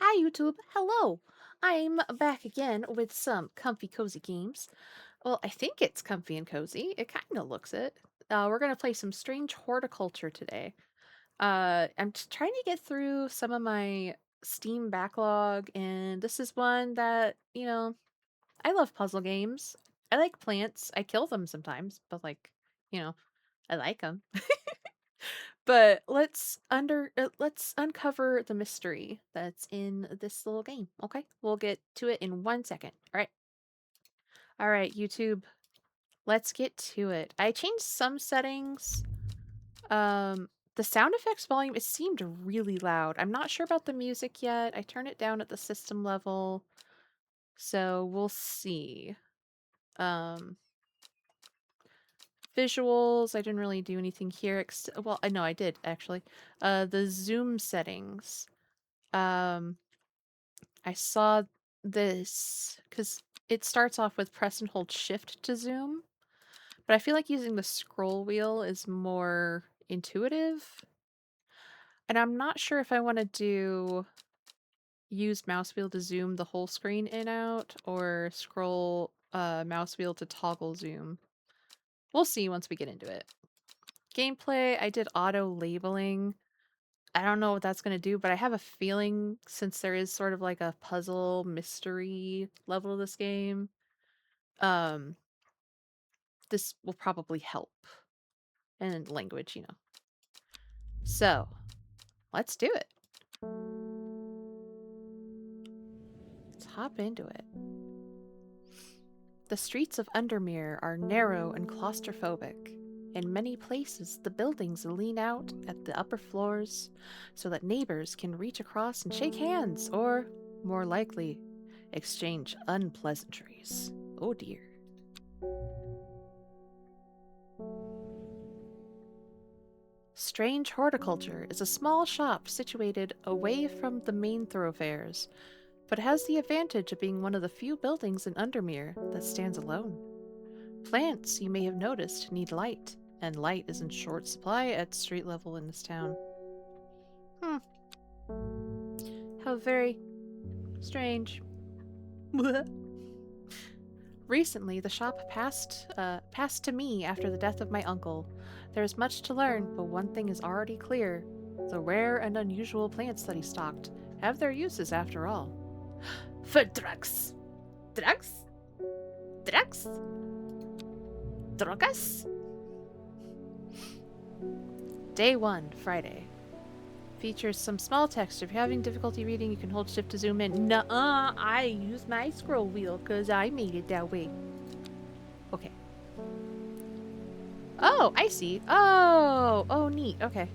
Hi YouTube, hello! I'm back again with some comfy cozy games. Well, I think it's comfy and cozy. It kind of looks it. We're gonna play some Strange Horticulture today. I'm trying to get through some of my Steam backlog, and this is one that, I love puzzle games. I like plants. I kill them sometimes, but you know, I like them. But let's uncover the mystery that's in this little game. Okay? We'll get to it in 1 second. All right. All right, YouTube. Let's get to it. I changed some settings. The sound effects volume, it seemed really loud. I'm not sure about the music yet. I turned it down at the system level. So we'll see. Um Visuals, I didn't really do anything here. Well, I know I did actually. The zoom settings. Um I saw this because it starts off with press and hold shift to zoom, but I feel like using the scroll wheel is more intuitive. And I'm not sure if I want to do use mouse wheel to zoom the whole screen in out or scroll mouse wheel to toggle zoom. We'll see once we get into it. Gameplay, I did auto labeling. I don't know what that's going to do, but I have a feeling since there is sort of like a puzzle mystery level of this game, um this will probably help. And language. So, let's do it. Let's hop into it. The streets of Undermere are narrow and claustrophobic. In many places, the buildings lean out at the upper floors so that neighbors can reach across and shake hands, or, more likely, exchange unpleasantries. Oh dear. Strange Horticulture is a small shop situated away from the main thoroughfares, but has the advantage of being one of the few buildings in Undermere that stands alone. Plants, you may have noticed, need light, and light is in short supply at street level in this town. Hmm, how very strange. Recently, the shop passed to me after the death of my uncle. There is much to learn, but one thing is already clear. The rare and unusual plants that he stocked have their uses after all. For drugs. Drugs? Drugs? Drogas? Day 1, Friday. Features some small text. If you're having difficulty reading, you can hold shift to zoom in. Nuh-uh, I use my scroll wheel because I made it that way. Okay. Oh, I see. Oh, neat. Okay.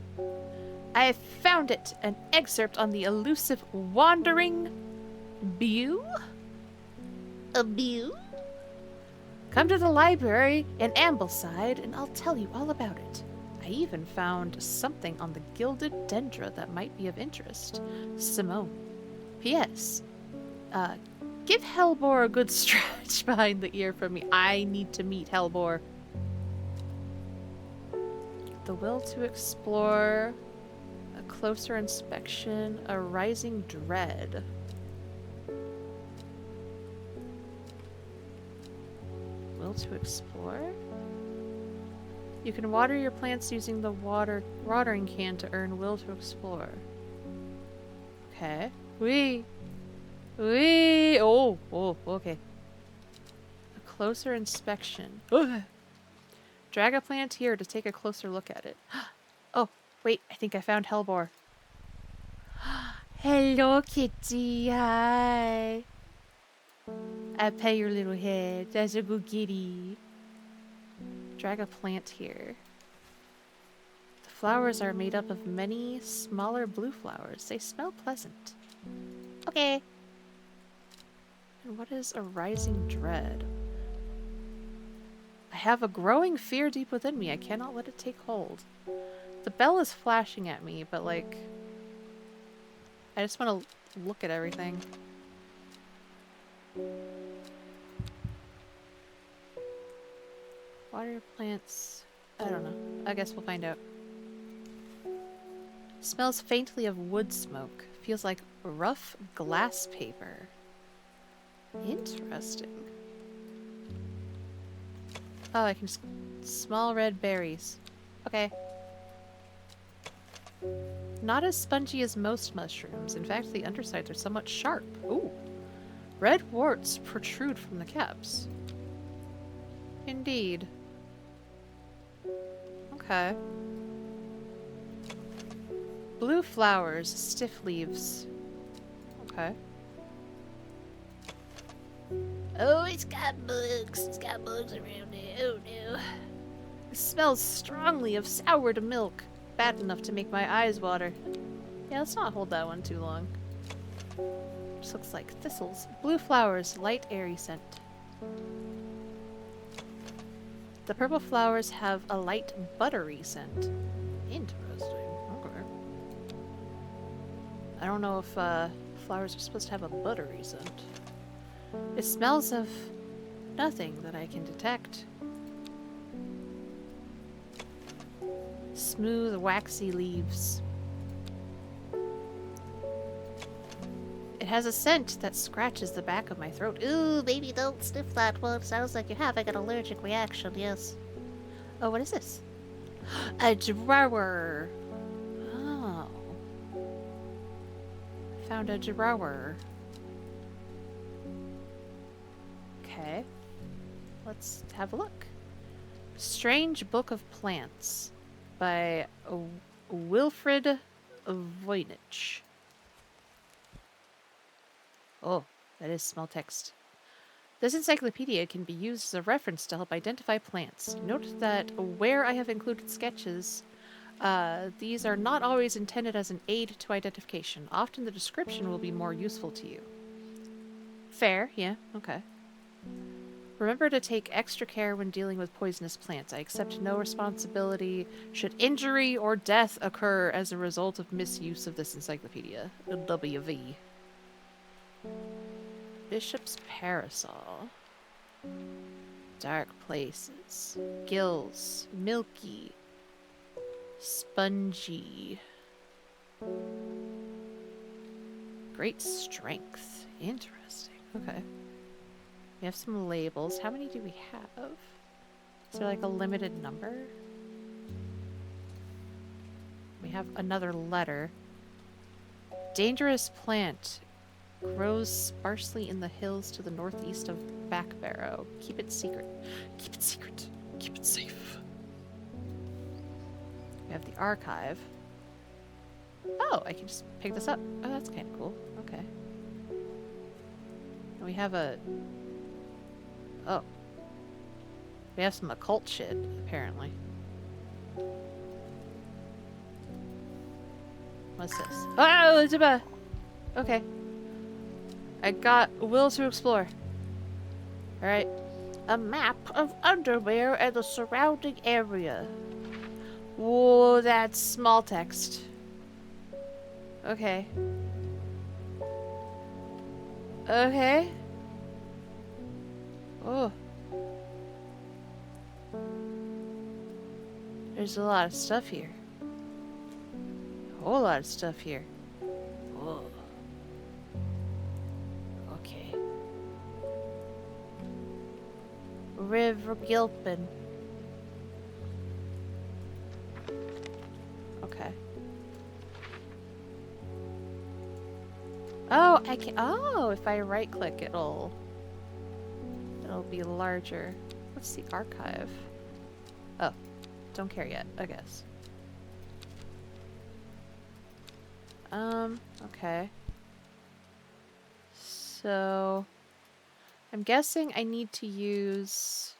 I have found it. An excerpt on the elusive wandering Bew? A Bew? Come to the library in Ambleside and I'll tell you all about it. I even found something on the gilded dendra that might be of interest. Simone. P.S. Give Hellbore a good stretch behind the ear for me. I need to meet Hellbore. The will to explore, a closer inspection, a rising dread. Will to explore? You can water your plants using the watering can to earn will to explore. Okay. Wee. Oh, okay. A closer inspection. Ugh. Drag a plant here to take a closer look at it. Oh, wait, I think I found Hellbore. Hello, kitty. Hi. I pet your little head. That's a good kitty. Drag a plant here. The flowers are made up of many smaller blue flowers. They smell pleasant. Okay. And what is a rising dread? I have a growing fear deep within me. I cannot let it take hold. The bell is flashing at me, but like, I just want to look at everything. Water plants. I don't know. I guess we'll find out. Smells faintly of wood smoke. Feels like Rough glass paper. Interesting. Oh, I can just... Small red berries. Okay. Not as spongy as most mushrooms. In fact, the undersides are somewhat sharp. Ooh. Red warts protrude from the caps. Indeed. Okay. Blue flowers, stiff leaves. Okay. Oh, it's got bugs. It's got bugs around it. Oh no. It smells strongly of soured milk. Bad enough to make my eyes water. Yeah, let's not hold that one too long. Just looks like thistles. Blue flowers, light airy scent. The purple flowers have a light buttery scent. Interesting. Okay. I don't know if flowers are supposed to have a buttery scent. It smells of nothing that I can detect. Smooth, waxy leaves. It has a scent that scratches the back of my throat. Ooh, baby, don't sniff that one. Sounds like you're having an allergic reaction, yes. Oh, what is this? A drawer. Oh. Found a drawer. Okay. Let's have a look. Strange Book of Plants by Wilfrid Voynich. Oh, that is small text. This encyclopedia can be used as a reference to help identify plants. Note that where I have included sketches, these are not always intended as an aid to identification. Often the description will be more useful to you. Fair, yeah, okay. Remember to take extra care when dealing with poisonous plants. I accept no responsibility should injury or death occur as a result of misuse of this encyclopedia. WV. Bishop's Parasol. Dark places. Gills. Milky. Spongy. Great strength. Interesting. Okay. We have some labels. How many do we have? Is there like a limited number? We have another letter. Dangerous plant. Grows sparsely in the hills to the northeast of Backbarrow. Keep it secret. Keep it secret. Keep it safe. We have the archive. Oh, I can just pick this up. Oh, that's kind of cool. Okay. And we have a... Oh. We have some occult shit, apparently. What's this? Oh, it's a... Okay. I got will to explore. Alright. A map of Underwear and the surrounding area. Whoa, that's small text. Okay. Okay. Oh. There's a lot of stuff here. A whole lot of stuff here. Whoa. Okay. River Gilpin. Okay. Oh, I can. Oh, if I right click, it'll be larger. What's the archive? Oh, don't care yet, I guess. Okay. So, I'm guessing I need to use...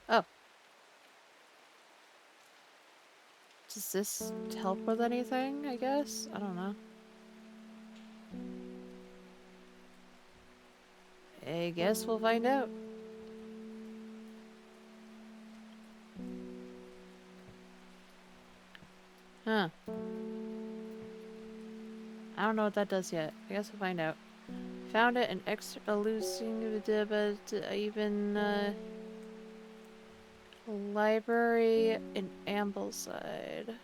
Oh. Does this help with anything, I guess? I don't know. I guess we'll find out. Huh. I don't know what that does yet. I guess we'll find out. Found it, an extra losing even library in Ambleside.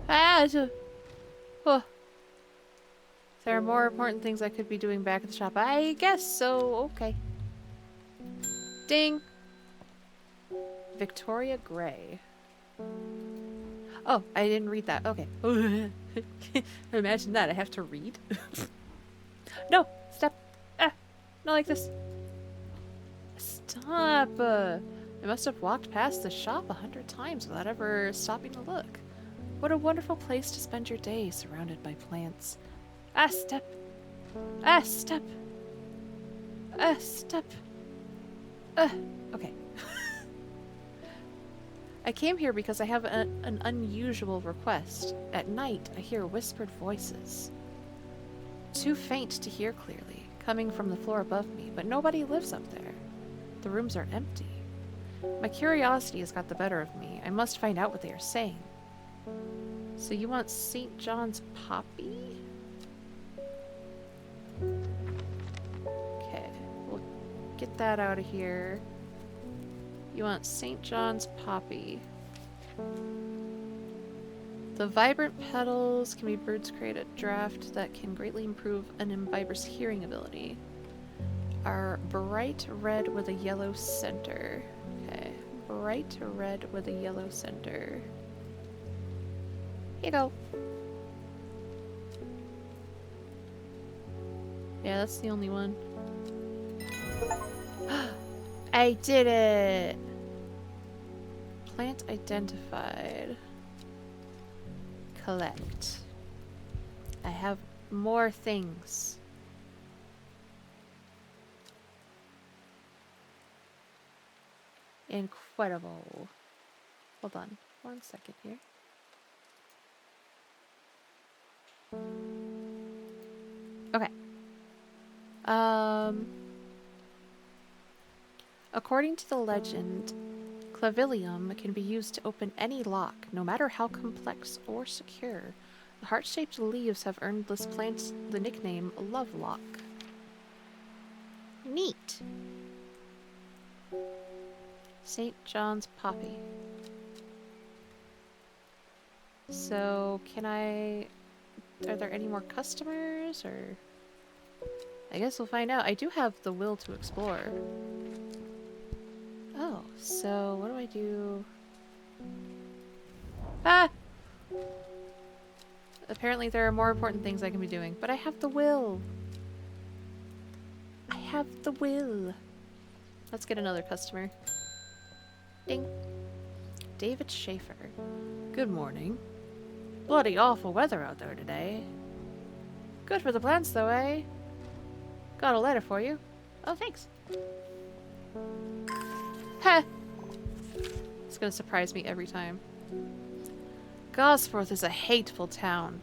Ah! Oh, there are more important things I could be doing back at the shop. I guess so. Okay. Ding. Victoria Gray. Oh, I didn't read that. Okay. Imagine that. I have to read. No, stop. Ah, not like this. Stop. I must have walked past the shop 100 times without ever stopping to look. What a wonderful place to spend your day surrounded by plants. Ah, step. Ah, step. Ah, step. Okay. I came here because I have an unusual request. At night, I hear whispered voices. Too faint to hear clearly, coming from the floor above me, but nobody lives up there. The rooms are empty. My curiosity has got the better of me. I must find out what they are saying. So you want St. John's Poppy? Okay, we'll get that out of here. You want St. John's Poppy. The vibrant petals can be birds create a draft that can greatly improve an imbiber's hearing ability. Are bright red with a yellow center. Okay, bright red with a yellow center. Here you go. Yeah, that's the only one. I did it! Plant identified. Collect. I have more things. Incredible. Hold on 1 second here. Okay. According to the legend, clavilium can be used to open any lock, no matter how complex or secure. The heart-shaped leaves have earned this plant the nickname Lovelock. Neat. St. John's Poppy. So, can I... Are there any more customers, or... I guess we'll find out. I do have the will to explore. Oh, so what do I do? Ah! Apparently there are more important things I can be doing, but I have the will. I have the will. Let's get another customer. Ding. David Schaefer. Good morning. Bloody awful weather out there today. Good for the plants though, eh? Got a letter for you. Oh, thanks. Ha! It's gonna surprise me every time. Gosforth is a hateful town.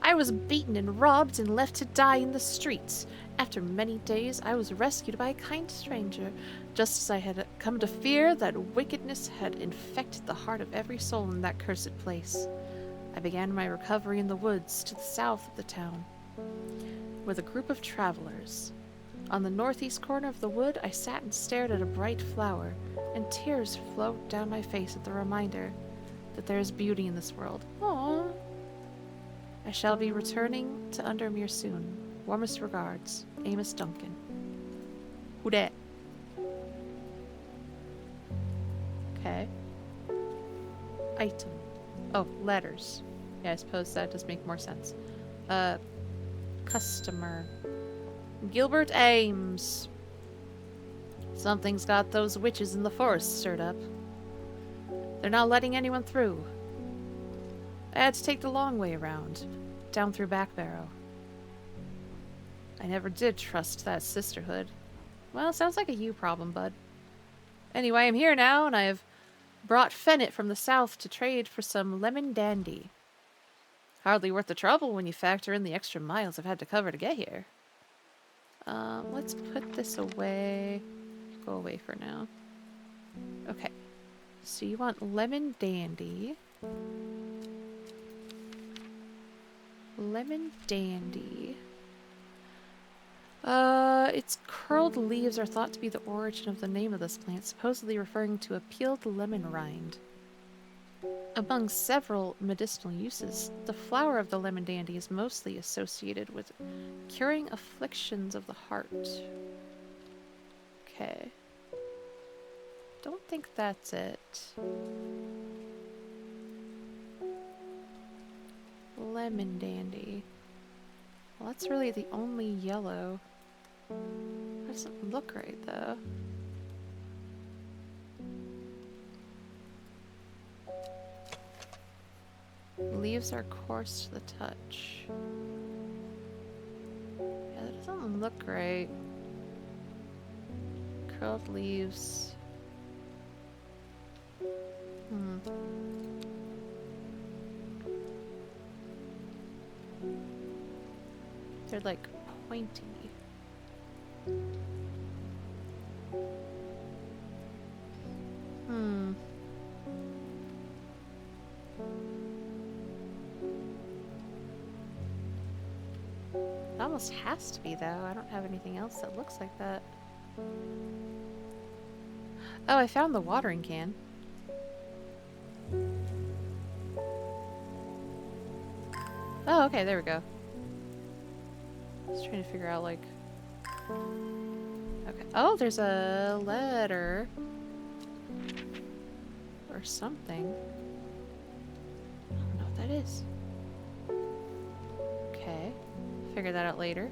I was beaten and robbed and left to die in the streets. After many days, I was rescued by a kind stranger, just as I had come to fear that wickedness had infected the heart of every soul in that cursed place. I began my recovery in the woods to the south of the town, with a group of travelers. On the northeast corner of the wood, I sat and stared at a bright flower, and tears flowed down my face at the reminder that there is beauty in this world. Aww. I shall be returning to Undermere soon. Warmest regards, Amos Duncan. Who dat? Okay. Item. Oh, letters. Yeah, I suppose that does make more sense. Customer. Gilbert Ames. Something's got those witches in the forest stirred up. They're not letting anyone through. I had to take the long way around, down through Backbarrow. I never did trust that sisterhood. Well, sounds like a you problem, bud. Anyway, I'm here now, and I've brought Fennett from the south to trade for some lemon dandy. Hardly worth the trouble when you factor in the extra miles I've had to cover to get here. Let's put this away. Go away for now. Okay. So you want lemon dandy. Lemon dandy. Its curled leaves are thought to be the origin of the name of this plant, supposedly referring to a peeled lemon rind. Among several medicinal uses, the flower of the lemon dandy is mostly associated with curing afflictions of the heart. Okay. Don't think that's it. Lemon dandy. Well, that's really the only yellow. Doesn't look right, though. Leaves are coarse to the touch. Yeah, that doesn't look right. Curled leaves. They're like pointy. It almost has to be, though. I don't have anything else that looks like that. Oh, I found the watering can. Oh, okay, there we go. Just trying to figure out, like... Okay. Oh, there's a letter. Or something. I don't know what that is. Okay. Figure that out later.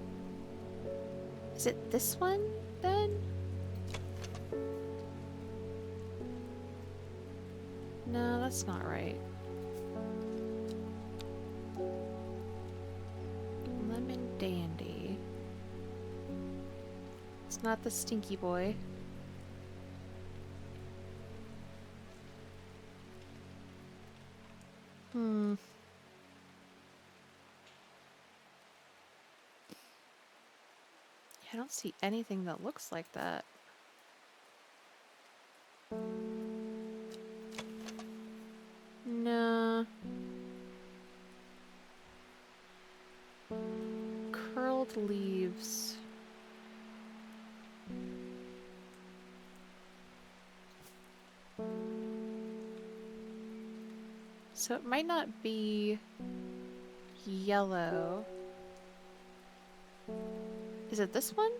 Is it this one, then? No, that's not right. Lemon dandy. It's not the stinky boy. I don't see anything that looks like that. No. Curled leaves. So it might not be yellow. Is it this one?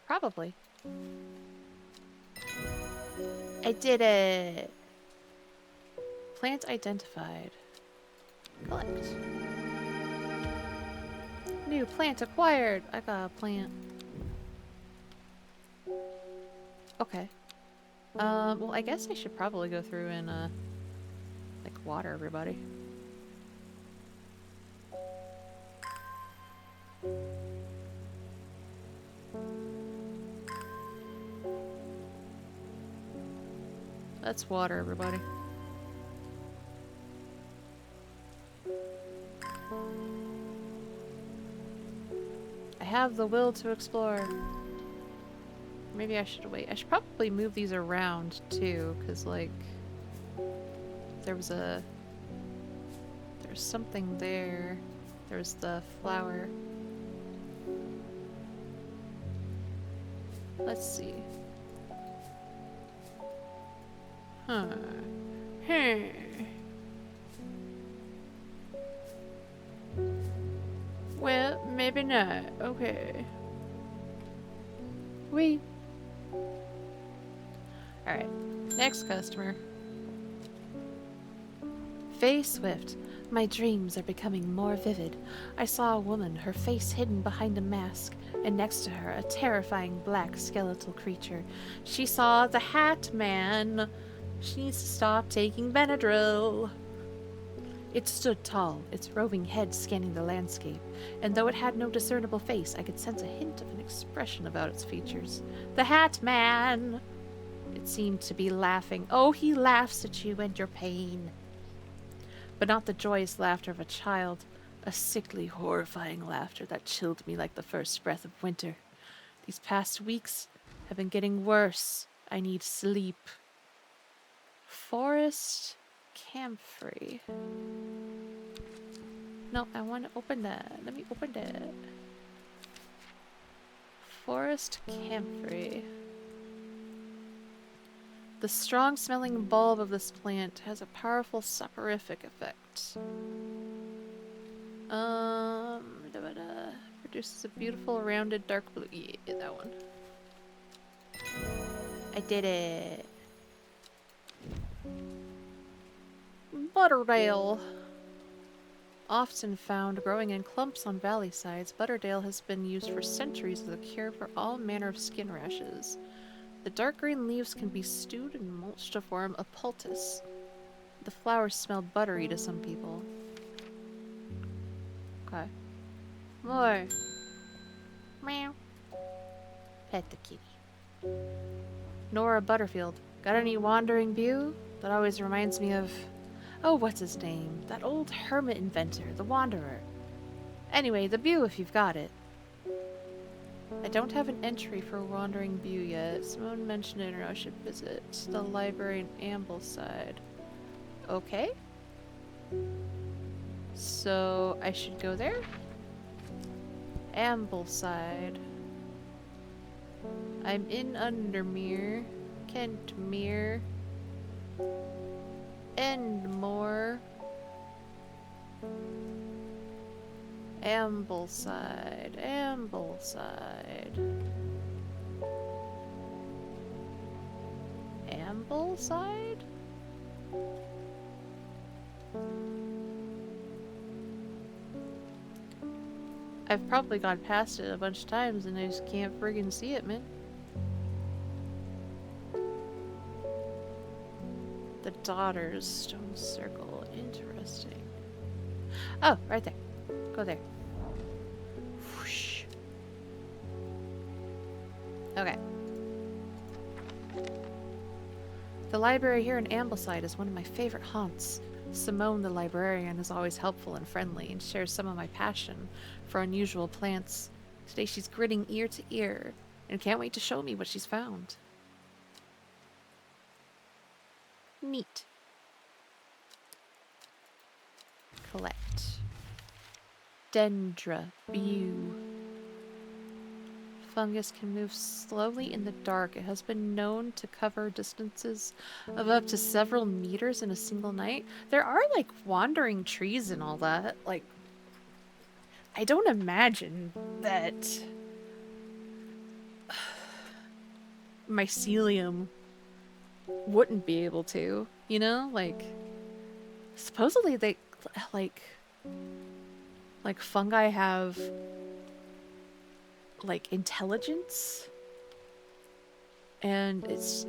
Probably. I did it! Plant identified. Collect. New plant acquired! I got a plant. Okay. Well, I guess I should probably go through and, like, water everybody. Let's water everybody. I have the will to explore. Maybe I should wait. I should probably move these around too, because like there's something there. There's the flower. Let's see. Huh. Well, maybe not. Okay. Alright. Next customer. Faye Swift. My dreams are becoming more vivid. I saw a woman, her face hidden behind a mask, and next to her a terrifying black skeletal creature. She saw the Hat Man. She needs to stop taking Benadryl. It stood tall, its roving head scanning the landscape, and though it had no discernible face, I could sense a hint of an expression about its features. The Hat Man! It seemed to be laughing. Oh, he laughs at you and your pain. But not the joyous laughter of a child, a sickly, horrifying laughter that chilled me like the first breath of winter. These past weeks have been getting worse. I need sleep. Forest camphor. No, I want to open that. Let me open that. Forest camphor. The strong-smelling bulb of this plant has a powerful soporific effect. Produces a beautiful rounded dark blue. Yeah, that one. I did it. Butterdale. Often found growing in clumps on valley sides, Butterdale has been used for centuries as a cure for all manner of skin rashes. The dark green leaves can be stewed and mulched to form a poultice. The flowers smell buttery to some people. Okay. More. Meow. Pet the kitty. Nora Butterfield. Got any wandering beau? That always reminds me of... Oh, what's his name? That old hermit inventor, the Wanderer. Anyway, the beau if you've got it. I don't have an entry for wandering beau yet. Simone mentioned it in our ship visit. The library in Ambleside. Okay. So, I should go there? Ambleside. I'm in Undermere, Kentmere, Endmore, Ambleside, Ambleside, Ambleside? I've probably gone past it a bunch of times and I just can't friggin' see it, man. The Daughters Stone Circle. Interesting. Oh, right there. Go there. Whoosh. Okay. The library here in Ambleside is one of my favorite haunts. Simone, the librarian, is always helpful and friendly and shares some of my passion for unusual plants. Today she's grinning ear to ear and can't wait to show me what she's found. Neat. Collect. Dendra Beau. Fungus can move slowly in the dark. It has been known to cover distances of up to several meters in a single night. There are, like, wandering trees and all that. Like, I don't imagine that mycelium wouldn't be able to, you know? Like, supposedly they, like fungi have, like, intelligence. And it's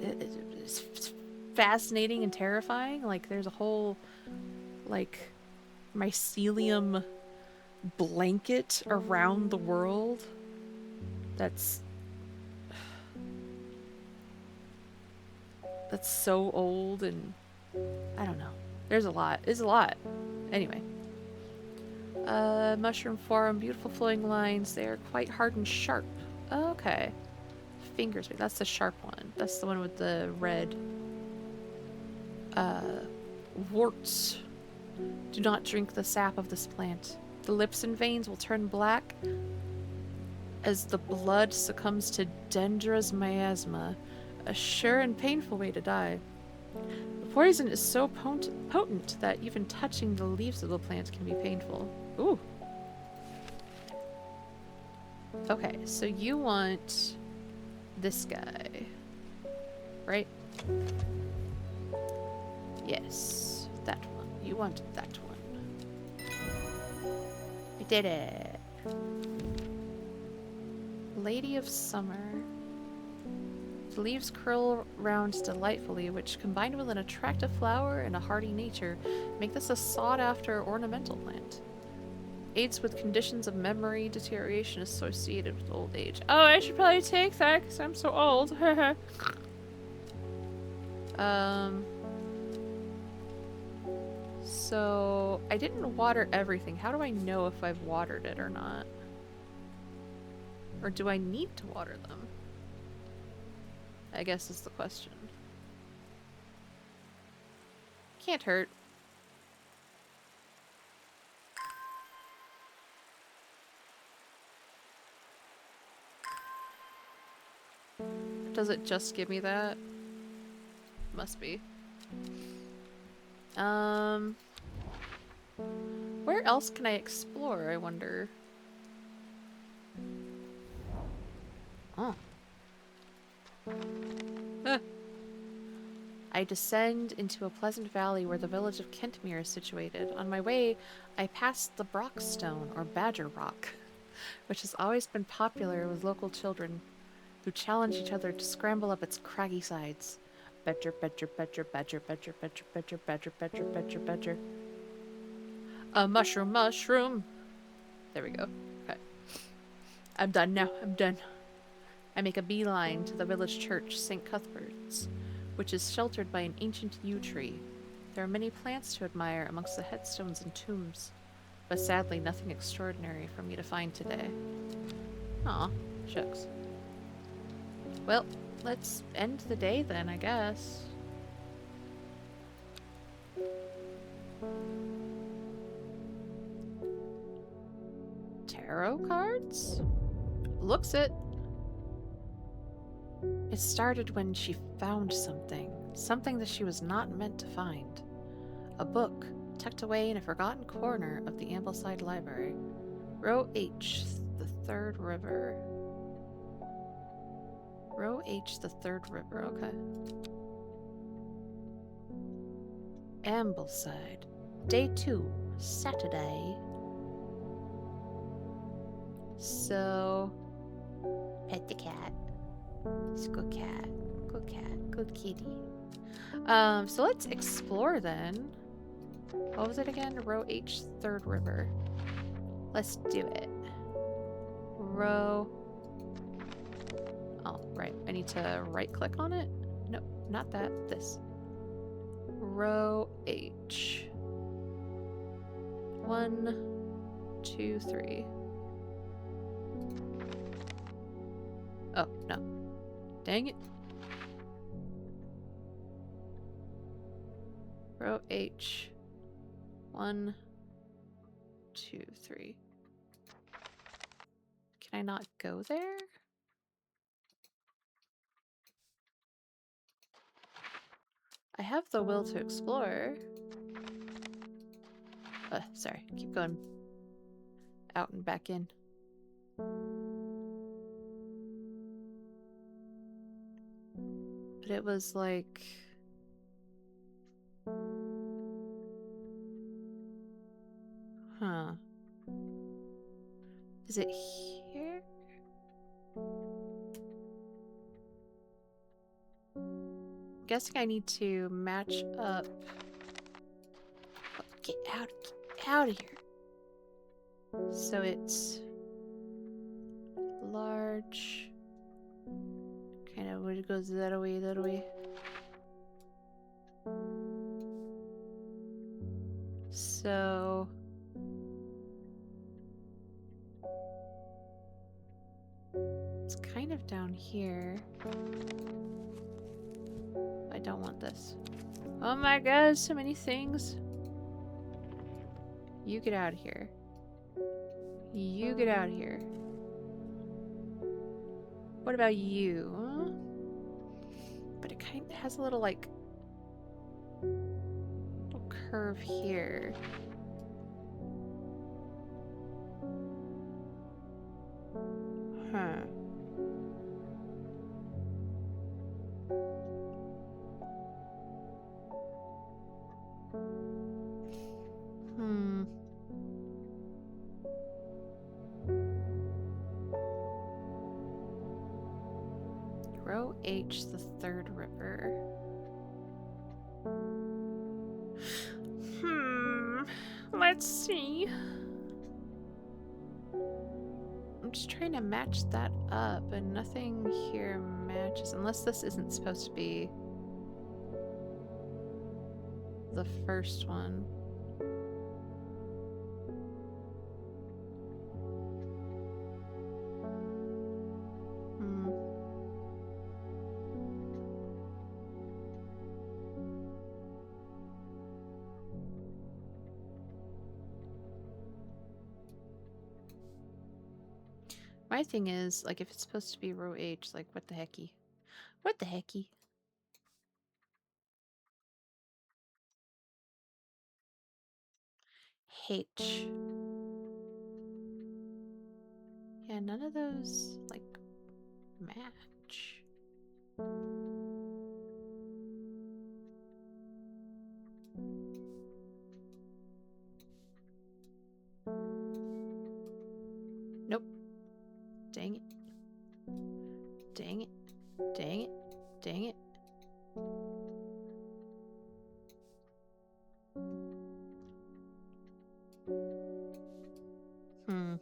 fascinating and terrifying. Like, there's a whole, like, mycelium blanket around the world that's so old, and I don't know. There's a lot. It's a lot. Anyway. Mushroom form, beautiful flowing lines. They are quite hard and sharp. Okay. Fingers. That's the sharp one. That's the one with the red warts. Do not drink the sap of this plant. The lips and veins will turn black as the blood succumbs to Dendra's miasma, a sure and painful way to die. The poison is so potent that even touching the leaves of the plant can be painful. Ooh. Okay, so you want this guy, right? Yes, that one. You want that one. I did it. Lady of Summer. The leaves curl round delightfully, which, combined with an attractive flower and a hardy nature, make this a sought-after ornamental plant. Aids with conditions of memory deterioration associated with old age. Oh, I should probably take that because I'm so old. So I didn't water everything. How do I know if I've watered it or not? Or do I need to water them? I guess is the question. Can't hurt. Does it just give me that? Must be. Um, where else can I explore, I wonder? Oh. Ah. I descend into a pleasant valley where the village of Kentmere is situated. On my way, I pass the Brockstone, or Badger Rock, which has always been popular with local children who challenge each other to scramble up its craggy sides. Badger, badger, badger, badger, badger, badger, badger, badger, badger, badger, badger. A mushroom, mushroom. There we go. Okay. I'm done now. I'm done. I make a beeline to the village church, St. Cuthbert's, which is sheltered by an ancient yew tree. There are many plants to admire amongst the headstones and tombs, but sadly nothing extraordinary for me to find today. Aw, shucks. Well, let's end the day then, I guess. Tarot cards? Looks it. It started when she found something. Something that she was not meant to find. A book, tucked away in a forgotten corner of the Ambleside Library. Row H, the Third River. Row H, the Third River, okay. Ambleside. Day 2, Saturday. So, pet the cat. It's a good cat. Good cat. Good kitty. So let's explore then. What was it again? Row H, Third River. Let's do it. Row. Oh, right. I need to right click on it? No, not that. This. Row H. 1, 2, 3. Oh, no. Dang it. Row H. 1, 2, 3. Can I not go there? I have the will to explore. Sorry. Keep going out and back in. But it was like... Huh. Is it here? I'm guessing I need to match up. Oh, get out of here. So it's large. Kind of would it goes that way, that way. So it's kind of down here. I don't want this. Oh my god, so many things. You get out of here. You get out of here. What about you? Huh? But it kind of has a little, like, little curve here. Huh. Hmm. Row H, the Third River. Let's see. I'm just trying to match that up, and nothing here matches. Unless this isn't supposed to be the first one. Hmm. My thing is, like, if it's supposed to be row H, like, what the hecky? What the hecky? H. Yeah, none of those, like, match. Nope. Dang it. Dang it. Dang it. Dang it. Hmm.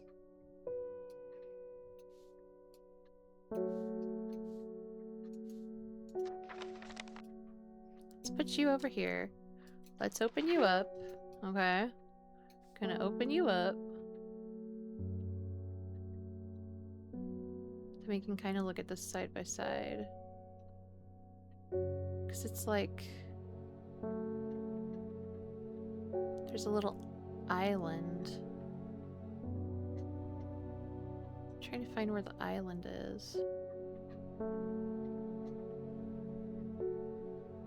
Let's put you over here. Let's open you up. Okay. Gonna open you up. Then we can kind of look at this side by side. Because it's like... there's a little island. I'm trying to find where the island is.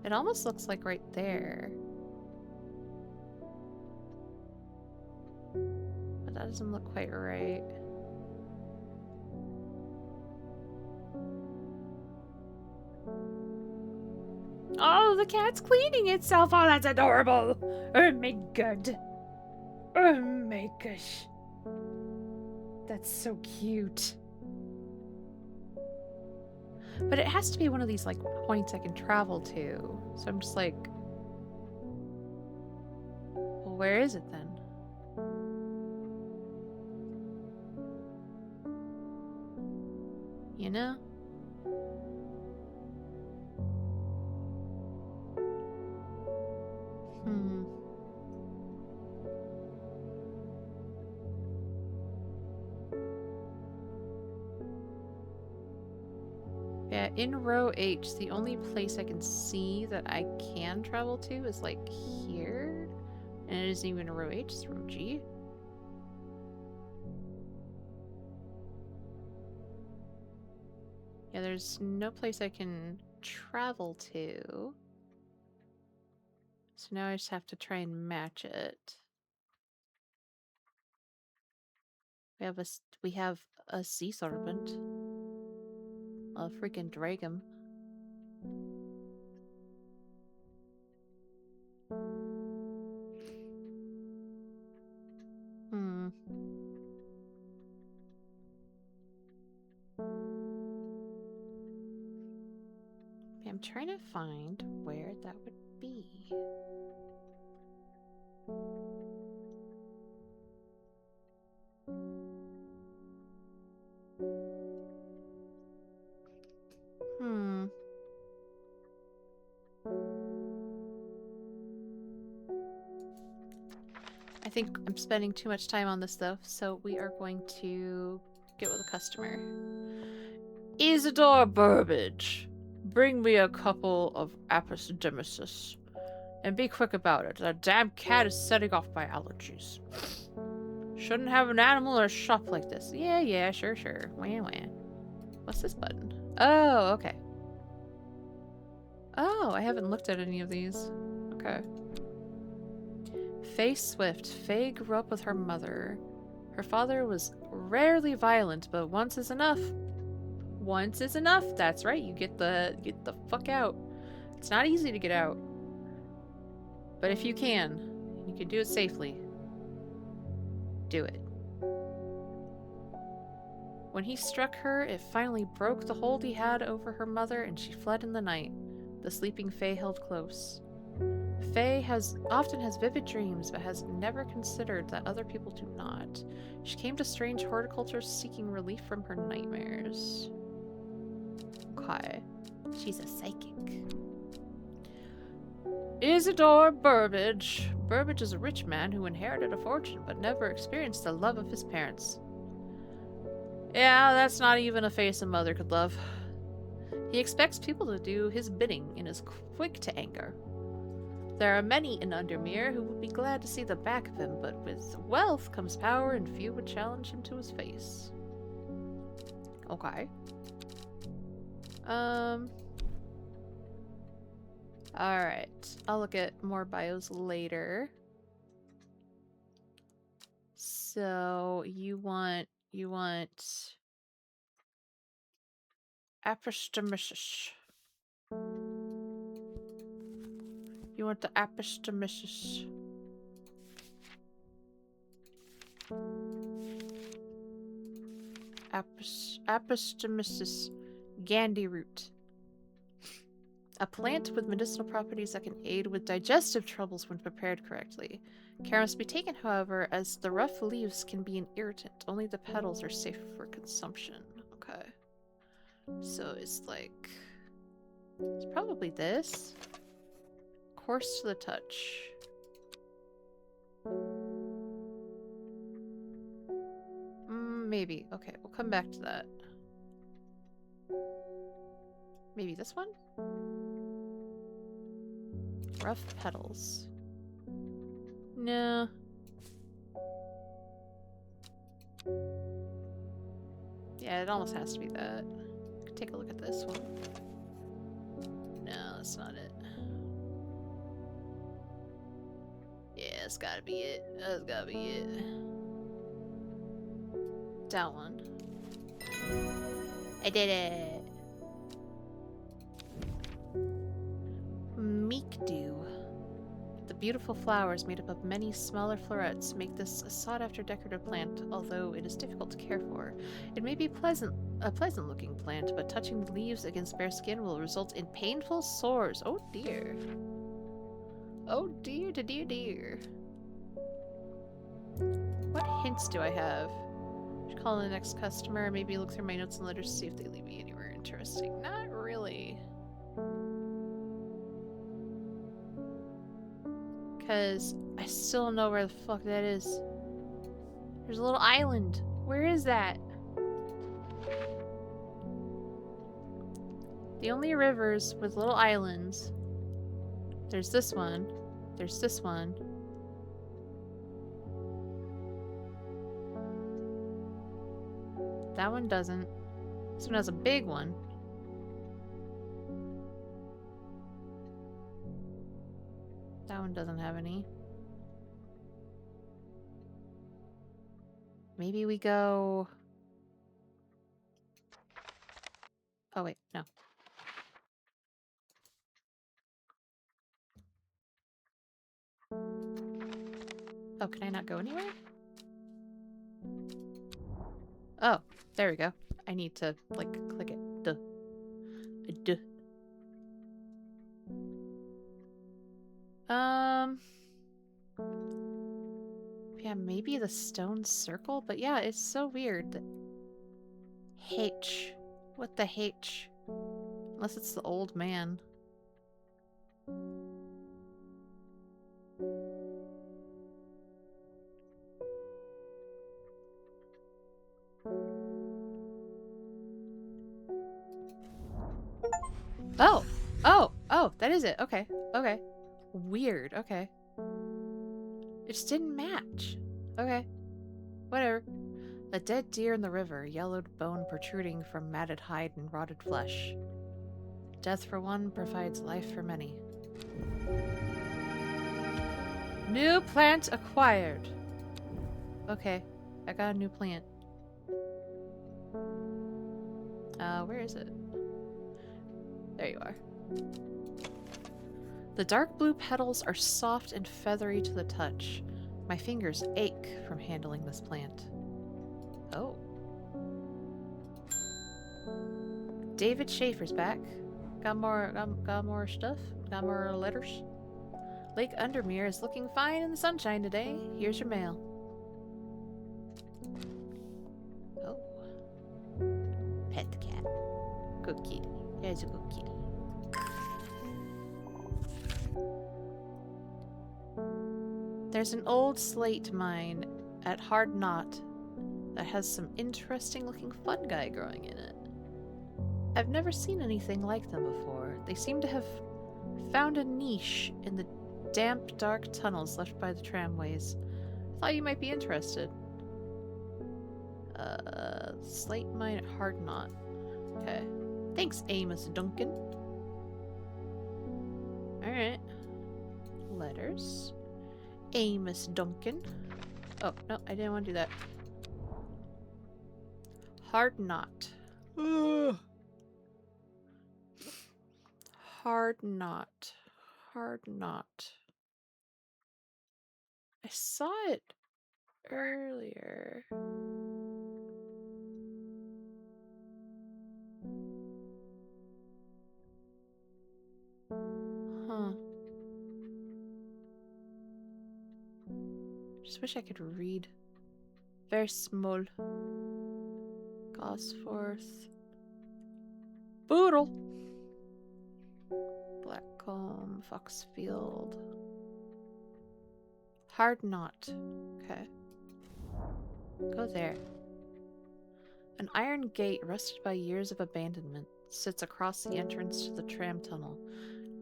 It almost looks like right there. But that doesn't look quite right. Oh, the cat's cleaning itself. Oh, that's adorable. Oh my god. Oh my gosh. That's so cute. But it has to be one of these, like, points I can travel to. So I'm just like... well, where is it then? You know? Hmm. Yeah, in row H, the only place I can see that I can travel to is, like, here. And it isn't even a row H, it's row G. Yeah, there's no place I can travel to. So now I just have to try and match it. We have a sea serpent. A freaking dragon. Hmm. I'm trying to find where that would be. Hmm. I think I'm spending too much time on this though, so we are going to get with a customer. Isidore Burbage, bring me a couple of Apis demesis. And be quick about it. That damn cat is setting off my allergies. Shouldn't have an animal in a shop like this. Yeah, sure. Wah, wah. What's this button? Oh, okay. Oh, I haven't looked at any of these. Okay. Faye Swift. Faye grew up with her mother. Her father was rarely violent, but once is enough. Once is enough. That's right. You get the fuck out. It's not easy to get out. But if you can do it safely, do it. When he struck her, it finally broke the hold he had over her mother, and she fled in the night. The sleeping Faye held close. Faye often has vivid dreams, but has never considered that other people do not. She came to Strange Horticulture seeking relief from her nightmares. Okay. She's a psychic. Isidore Burbage. Burbage is a rich man who inherited a fortune, but never experienced the love of his parents. Yeah, that's not even a face a mother could love. He expects people to do his bidding and is quick to anger. There are many in Undermere who would be glad to see the back of him, but with wealth comes power and few would challenge him to his face. Okay. Alright. I'll look at more bios later. So you want apostomisis. You want the apostomisis. Apostomisis Gandhi root. A plant with medicinal properties that can aid with digestive troubles when prepared correctly. Care must be taken, however, as the rough leaves can be an irritant. Only the petals are safe for consumption. Okay. So it's like... It's probably this. Coarse to the touch. Maybe. Okay, we'll come back to that. Maybe this one? Rough petals. No. Yeah, it almost has to be that. Take a look at this one. No, that's not it. Yeah, it's gotta be it. That's gotta be it. That one. I did it! Meek dew. The beautiful flowers made up of many smaller florets make this a sought-after decorative plant, although it is difficult to care for. It may be a pleasant-looking plant, but touching the leaves against bare skin will result in painful sores. Oh dear. Oh dear, dear, dear. What hints do I have? Should call the next customer, maybe look through my notes and letters to see if they leave me anywhere interesting. Not really. Because I still don't know where the fuck that is. There's a little island. Where is that? The only rivers with little islands. There's this one. There's this one. That one doesn't. This one has a big one. That one doesn't have any. Maybe we go... Oh wait, no. Oh, can I not go anywhere? Oh, there we go. I need to, like, click it. Duh. Duh. Yeah, maybe the stone circle? But yeah, it's so weird that... H. What the H? Unless it's the old man. Oh! Oh! Oh! That is it. Okay. Okay. Weird. Okay. It just didn't match. Okay. Whatever. A dead deer in the river, yellowed bone protruding from matted hide and rotted flesh. Death for one provides life for many. New plant acquired. Okay. I got a new plant. Where is it? There you are. The dark blue petals are soft and feathery to the touch. My fingers ache from handling this plant. Oh. David Schaefer's back. Got more stuff? Got more letters? Lake Undermere is looking fine in the sunshine today. Here's your mail. Oh. Pet the cat. Good kitty. There's a good kitty. There's an old slate mine at Hard Knot that has some interesting looking fungi growing in it. I've never seen anything like them before. They seem to have found a niche in the damp, dark tunnels left by the tramways. Thought you might be interested. Slate mine at Hard Knot. Okay. Thanks, Amos Duncan. Alright. Letters. Amos Duncan. Oh, no, I didn't want to do that. Hard knot. Hard knot. Hard knot. I saw it earlier. Huh. Just wish I could read. Very small. Gosforth. Boodle. Blackcomb. Foxfield. Hard knot. Okay. Go there. An iron gate, rusted by years of abandonment, sits across the entrance to the tram tunnel.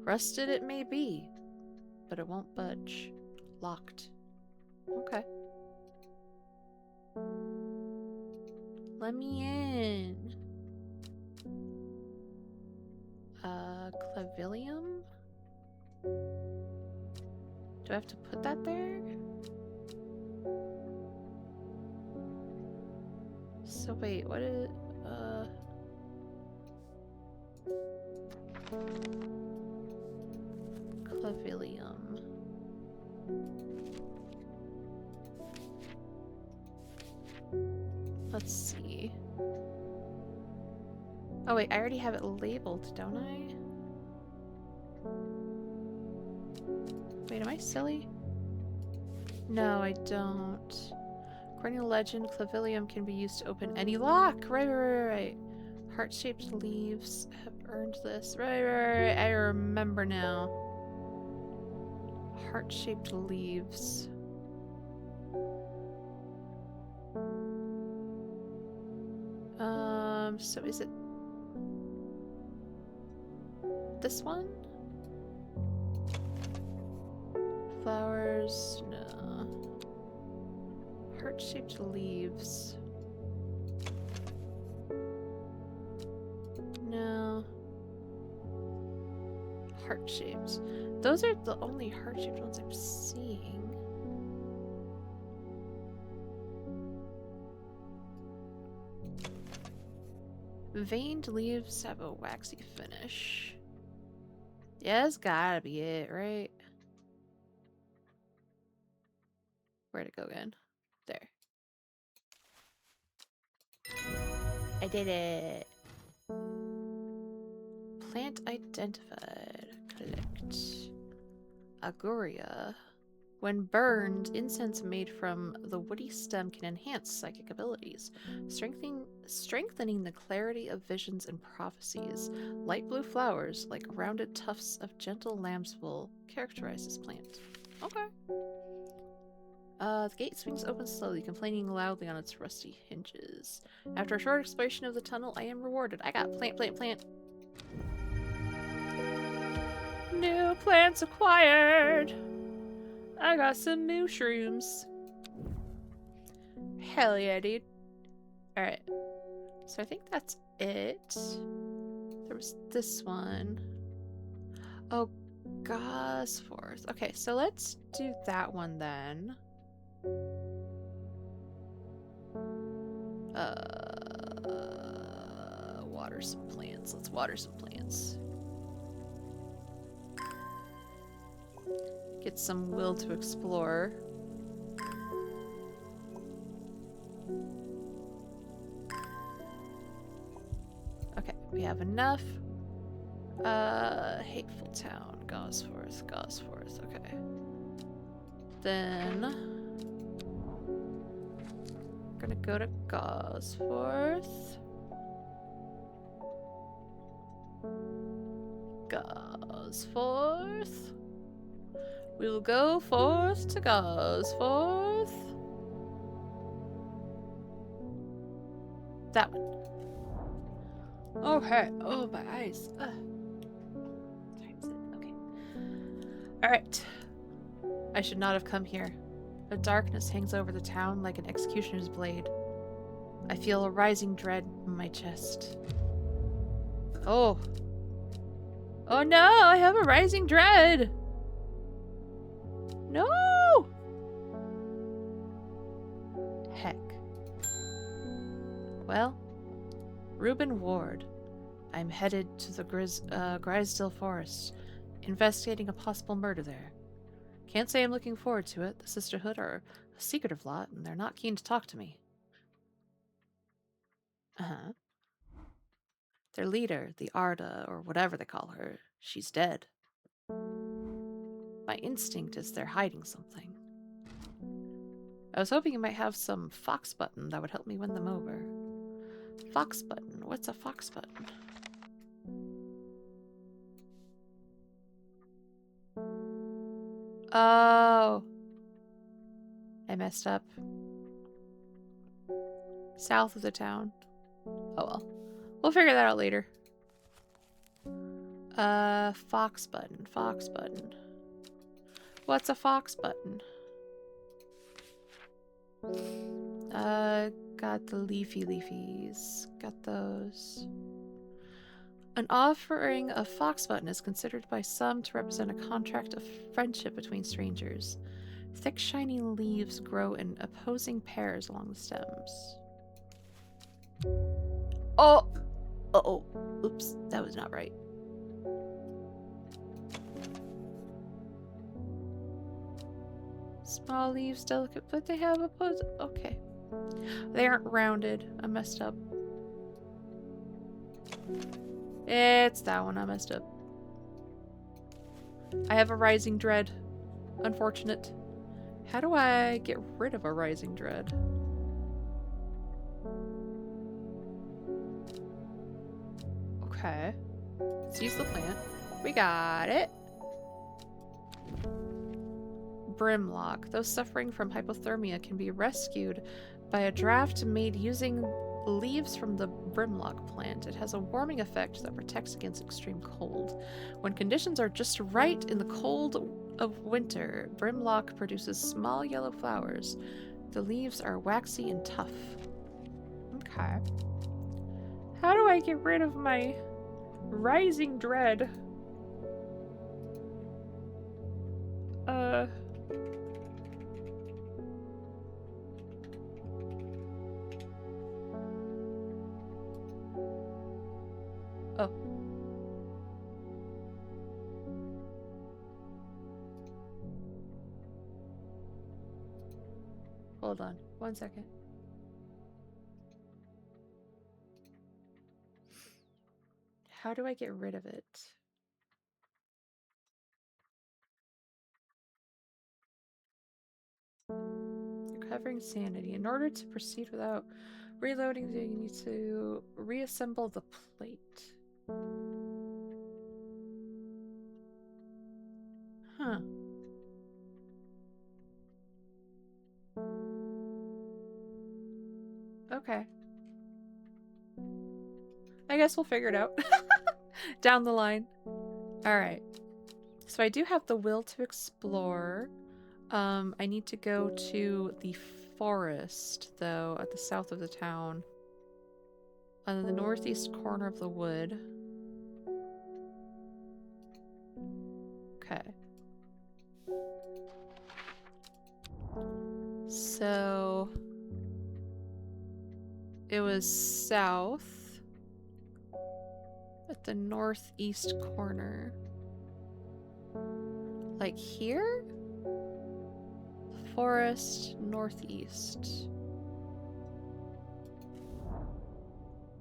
Rusted it may be, but it won't budge. Locked. Okay. Let me in. Clavilium? Do I have to put that there? So wait, what is Clavilium? Let's see. Oh wait, I already have it labeled, don't I? Wait, am I silly? No, I don't. According to legend, Clavilium can be used to open any lock. Right. Heart-shaped leaves have earned this. Right. I remember now. Heart-shaped leaves. So is it this one? Flowers, no. Heart-shaped leaves. No. Heart-shaped. Those are the only heart-shaped ones I'm seeing. Veined leaves have a waxy finish. Yeah, that's gotta be it, right? Where'd it go again? There. I did it. Plant identified. Collect. Aguria. When burned, incense made from the woody stem can enhance psychic abilities, strengthening the clarity of visions and prophecies. Light blue flowers, like rounded tufts of gentle lamb's wool, characterize this plant. Okay. The gate swings open slowly, complaining loudly on its rusty hinges. After a short exploration of the tunnel, I am rewarded. I got plant. New plants acquired! I got some mushrooms. Hell yeah, dude. Alright. So I think that's it. There was this one. Oh, Gosforth. Okay, so let's do that one then. Water some plants. Let's water some plants. Get some will to explore. Okay, we have enough. Hateful Town, Gosforth. Okay. Then we're gonna go to Gosforth. We will go forth to Gosforth. That one. Okay. Oh, my eyes. Okay. Alright. I should not have come here. The darkness hangs over the town like an executioner's blade. I feel a rising dread in my chest. Oh. Oh no, I have a rising dread! No! Well, Reuben Ward. I'm headed to the Grisdale Forest, investigating a possible murder there. Can't say I'm looking forward to it. The Sisterhood are a secretive lot, and they're not keen to talk to me. Uh-huh. Their leader, the Arda, or whatever they call her, she's dead. My instinct is they're hiding something. I was hoping you might have some fox button that would help me win them over. Fox button? What's a fox button? Oh. I messed up. South of the town. Oh well. We'll figure that out later. Fox button. Fox button. What's a fox button? Got the leafies. Got those. An offering of fox button is considered by some to represent a contract of friendship between strangers. Thick, shiny leaves grow in opposing pairs along the stems. Oh! Uh-oh. Oops, that was not right. Small leaves, delicate, but they have opposing... Okay. They aren't rounded. I messed up. It's that one I messed up. I have a rising dread. Unfortunate. How do I get rid of a rising dread? Okay. Let's use the plant. We got it. Brimlock. Those suffering from hypothermia can be rescued by a draft made using leaves from the brimlock plant. It has a warming effect that protects against extreme cold. When conditions are just right in the cold of winter, brimlock produces small yellow flowers. The leaves are waxy and tough. Okay. How do I get rid of my rising dread? Oh. Hold on. 1 second. How do I get rid of it? Recovering sanity. In order to proceed without reloading, you need to reassemble the plate. Huh. Okay. I guess we'll figure it out. Down the line. Alright. So I do have the will to explore. I need to go to the forest, though, at the south of the town. On the northeast corner of the wood. Okay. So... it was south. At the northeast corner. Like here? Forest, northeast.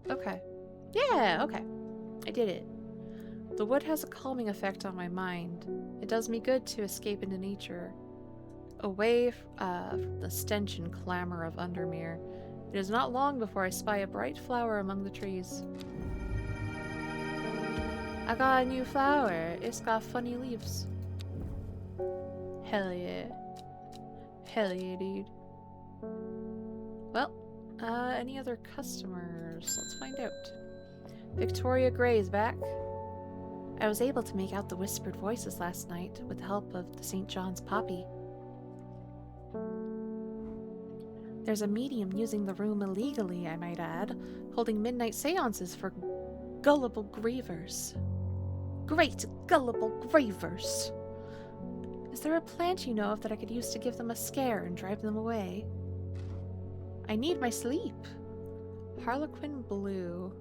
Okay. Yeah, okay. I did it. The wood has a calming effect on my mind. It does me good to escape into nature. Away from the stench and clamor of Undermere. It is not long before I spy a bright flower among the trees. I got a new flower. It's got funny leaves. Hell yeah. Hell yeah, dude. Well, any other customers? Let's find out. Victoria Gray's back. I was able to make out the whispered voices last night with the help of the St. John's poppy. There's a medium using the room illegally, I might add, holding midnight seances for gullible grievers. Great gullible grievers! Is there a plant you know of that I could use to give them a scare and drive them away? I need my sleep. Harlequin blue.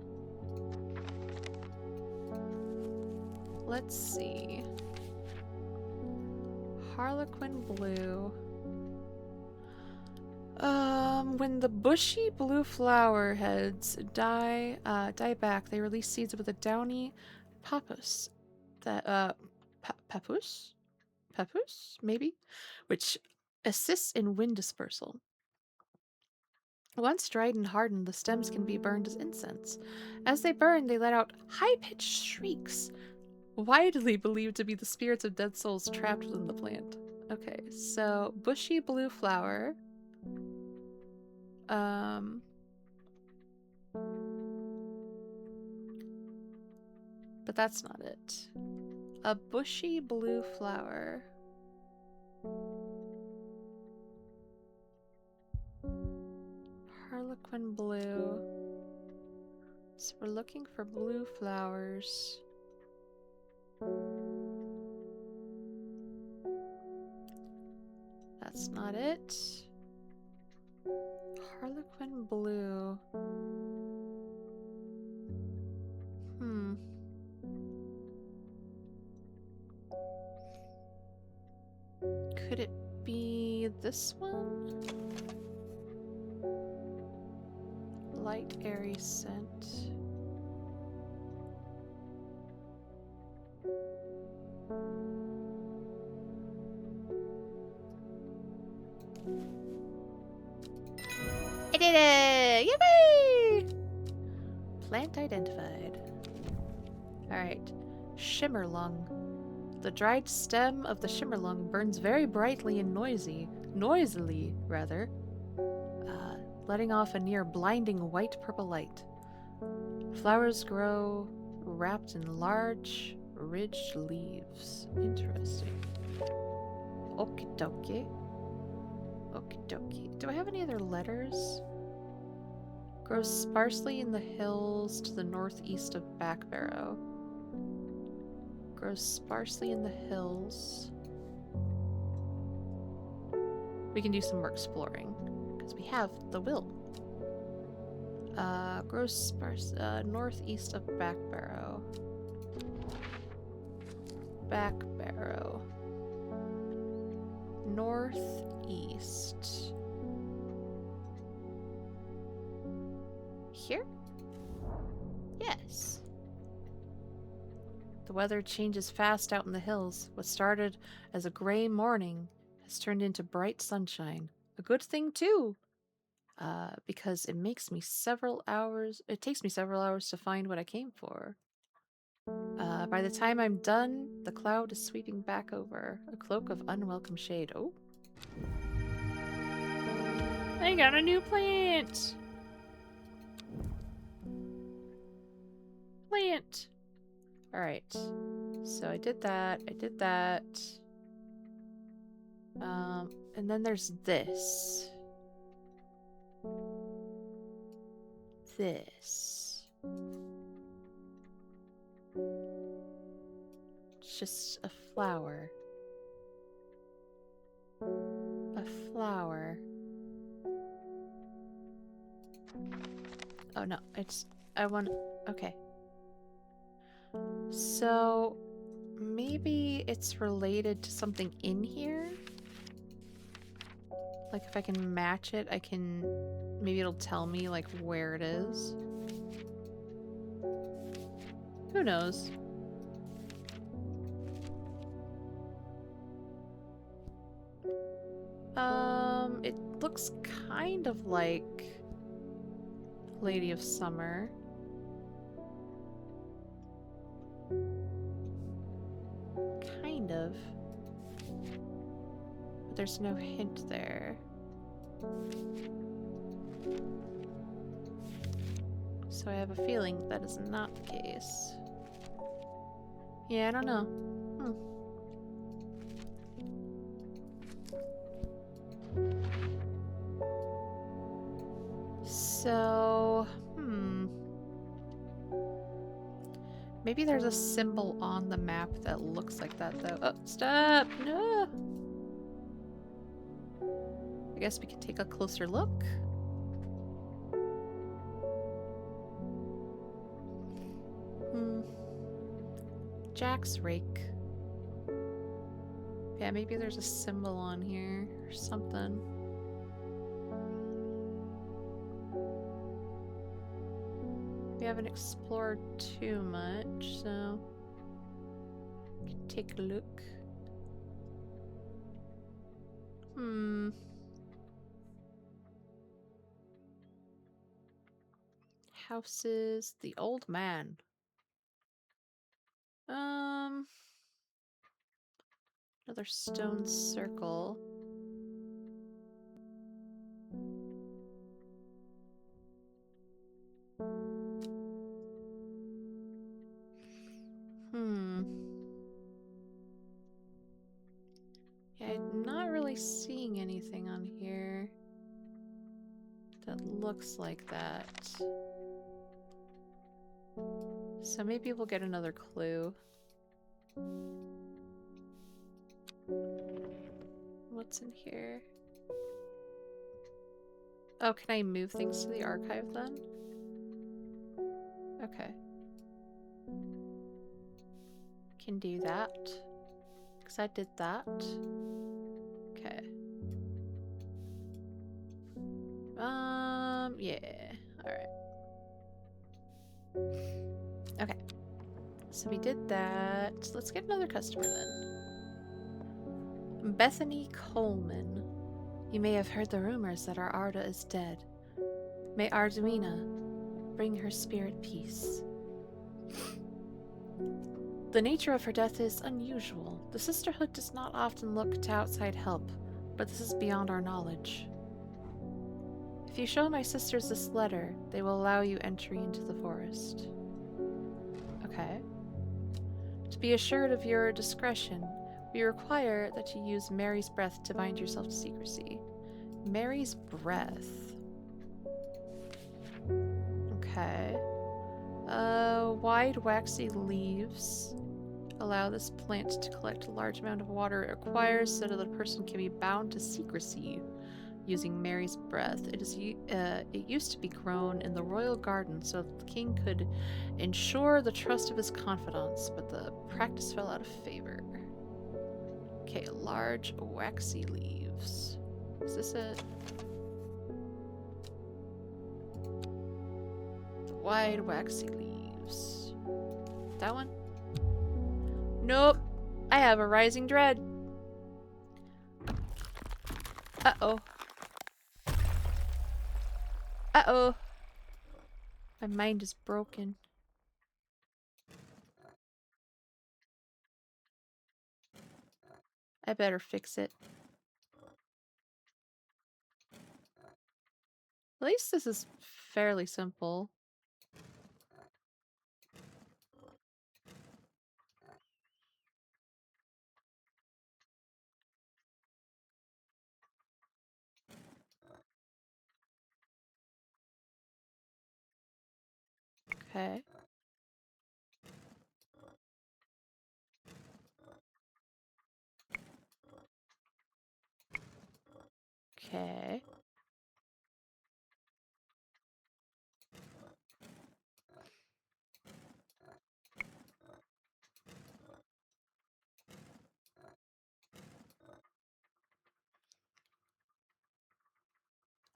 Let's see. Harlequin blue. When the bushy blue flower heads die back, they release seeds with a downy pappus. Pappus? Pappus? Maybe? Which assists in wind dispersal. Once dried and hardened, the stems can be burned as incense. As they burn, they let out high-pitched shrieks, widely believed to be the spirits of dead souls trapped within the plant. Okay, so bushy blue flower. But that's not it. A bushy blue flower. Harlequin blue. So we're looking for blue flowers. That's not it. Harlequin blue. Could it be this one? Light, airy scent. I did it! Yippee! Plant identified. Alright. Shimmerlung. The dried stem of the shimmerlung burns very brightly and noisily, letting off a near blinding white-purple light. Flowers grow wrapped in large, ridged leaves. Interesting. Okie dokie. Okie dokie. Do I have any other letters? Grows sparsely in the hills to the northeast of Backbarrow. Grows sparsely in the hills. We can do some more exploring, because we have the will. Grows sparse, northeast of Backbarrow. Backbarrow. Northeast. Here? Yes. The weather changes fast out in the hills. What started as a gray morning has turned into bright sunshine. A good thing, too, because it takes me several hours to find what I came for. By the time I'm done, the cloud is sweeping back over. A cloak of unwelcome shade. Oh. I got a new plant! Plant! Alright. So I did that. And then there's this. This. It's just a flower. A flower. Oh no, okay. So, maybe it's related to something in here? Like, if I can match it, maybe it'll tell me, like, where it is. Who knows? It looks kind of like Lady of Summer. Kind of. But there's no hint there. So I have a feeling that is not the case. Yeah, I don't know. So, maybe there's a symbol on the map that looks like that, though. Oh, stop! No! I guess we can take a closer look. Jack's rake. Yeah, maybe there's a symbol on here or something. We haven't explored too much, so take a look. Houses, the old man. Another stone circle. Yeah, I'm not really seeing anything on here that looks like that. So maybe we'll get another clue. What's in here? Oh, can I move things to the archive then? Okay. Can do that. Because I did that. Okay. Yeah. Alright. Okay. So we did that. Let's get another customer then. Bethany Coleman. You may have heard the rumors that our Arda is dead. May Arduina bring her spirit peace. The nature of her death is unusual. The Sisterhood does not often look to outside help, but this is beyond our knowledge. If you show my sisters this letter, they will allow you entry into the forest. Okay. To be assured of your discretion, we require that you use Mary's breath to bind yourself to secrecy. Mary's breath. Okay. Wide waxy leaves allow this plant to collect a large amount of water it requires so that the person can be bound to secrecy using Mary's breath. It used to be grown in the royal garden so that the king could ensure the trust of his confidants, but the practice fell out of favor. Okay, large waxy leaves. Is this it? Wide waxy leaves. That one? Nope. I have a rising dread. Uh-oh. Uh-oh. My mind is broken. I better fix it. At least this is fairly simple. Okay. Okay.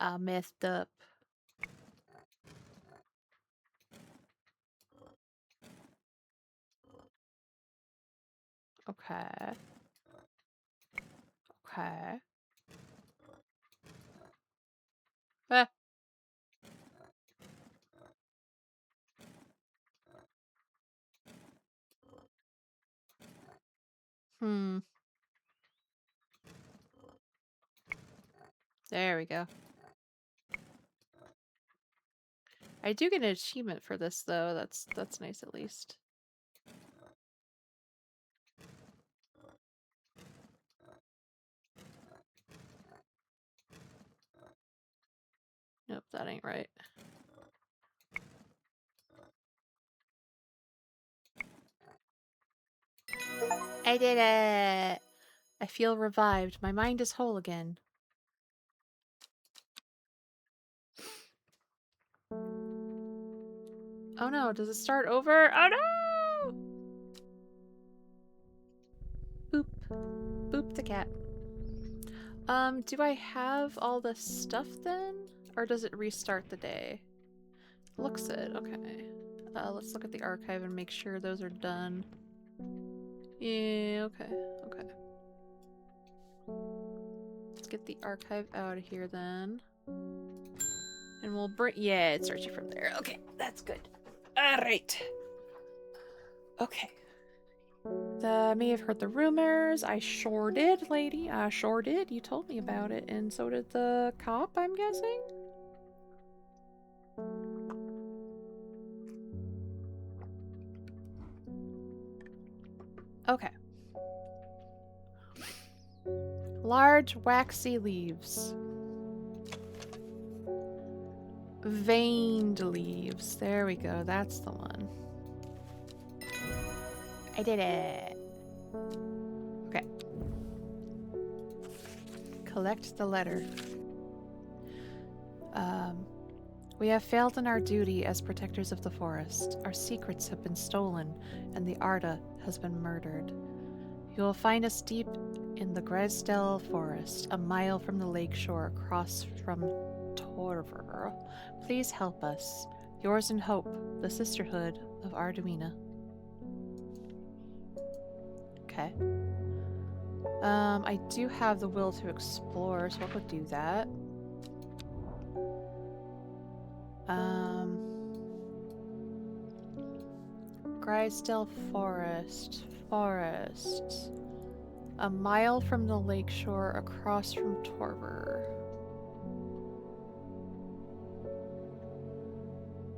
I messed up. Okay. Okay. Ah. Hmm. There we go. I do get an achievement for this though. That's nice at least. Nope, that ain't right. I did it! I feel revived. My mind is whole again. Oh no, does it start over? Oh no! cat. Do I have all the stuff then? Or does it restart the day? Looks it. Okay. Let's look at the archive and make sure those are done. Yeah, okay. Okay. Let's get the archive out of here then. And we'll bring... Yeah, it starts you from there. Okay, that's good. Alright. Okay. May have heard the rumors. I sure did, lady. I sure did. You told me about it. And so did the cop, I'm guessing? Okay. Large, waxy leaves. Veined leaves. There we go. That's the one. I did it. Okay. Collect the letter. We have failed in our duty as protectors of the forest. Our secrets have been stolen, and the Arda has been murdered. You will find us deep in the Gresdell forest, a mile from the lakeshore across from Torver. Please help us. Yours in hope, the Sisterhood of Arduina. Okay. I do have the will to explore, so I'll go do that. Grisdale Forest. A mile from the lakeshore across from Torver.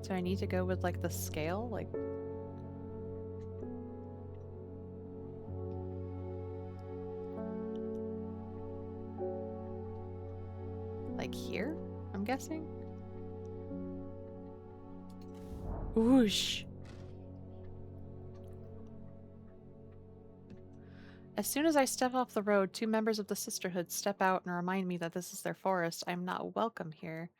Do I need to go with, like, the scale? Like here? I'm guessing? Whoosh! As soon as I step off the road, two members of the Sisterhood step out and remind me that this is their forest. I am not welcome here.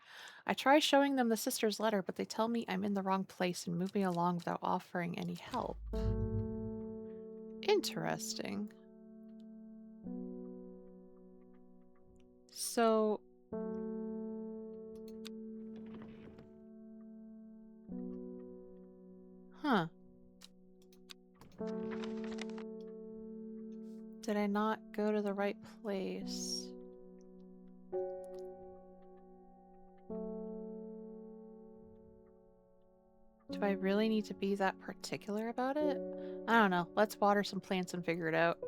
I try showing them the sister's letter, but they tell me I'm in the wrong place and move me along without offering any help. Interesting. So... Huh. Did I not go to the right place? Do I really need to be that particular about it? I don't know. Let's water some plants and figure it out.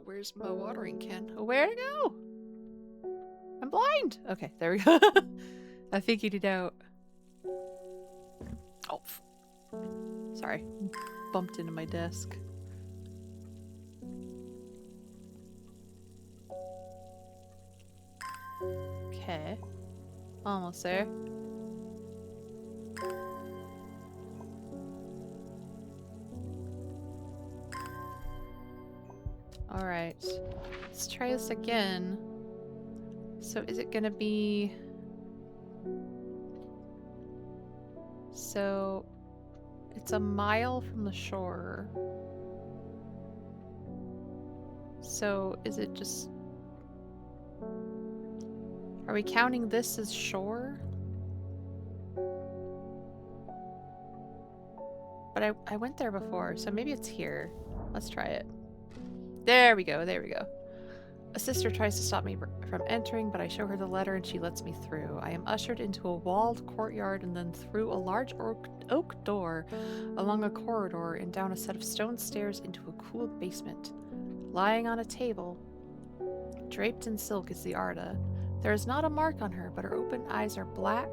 Where's my watering can? Where'd it go? I'm blind! Okay, there we go. I figured it out. Oh. Sorry. Bumped into my desk. Okay. Almost there. Alright. Let's try this again. So is it gonna be... So... It's a mile from the shore. So is it just... Are we counting this as shore? But I went there before, so maybe it's here. Let's try it. There we go, there we go. A sister tries to stop me from entering, but I show her the letter and she lets me through. I am ushered into a walled courtyard and then through a large oak door, along a corridor and down a set of stone stairs into a cool basement. Lying on a table, draped in silk, is the Arda. There is not a mark on her, but her open eyes are black,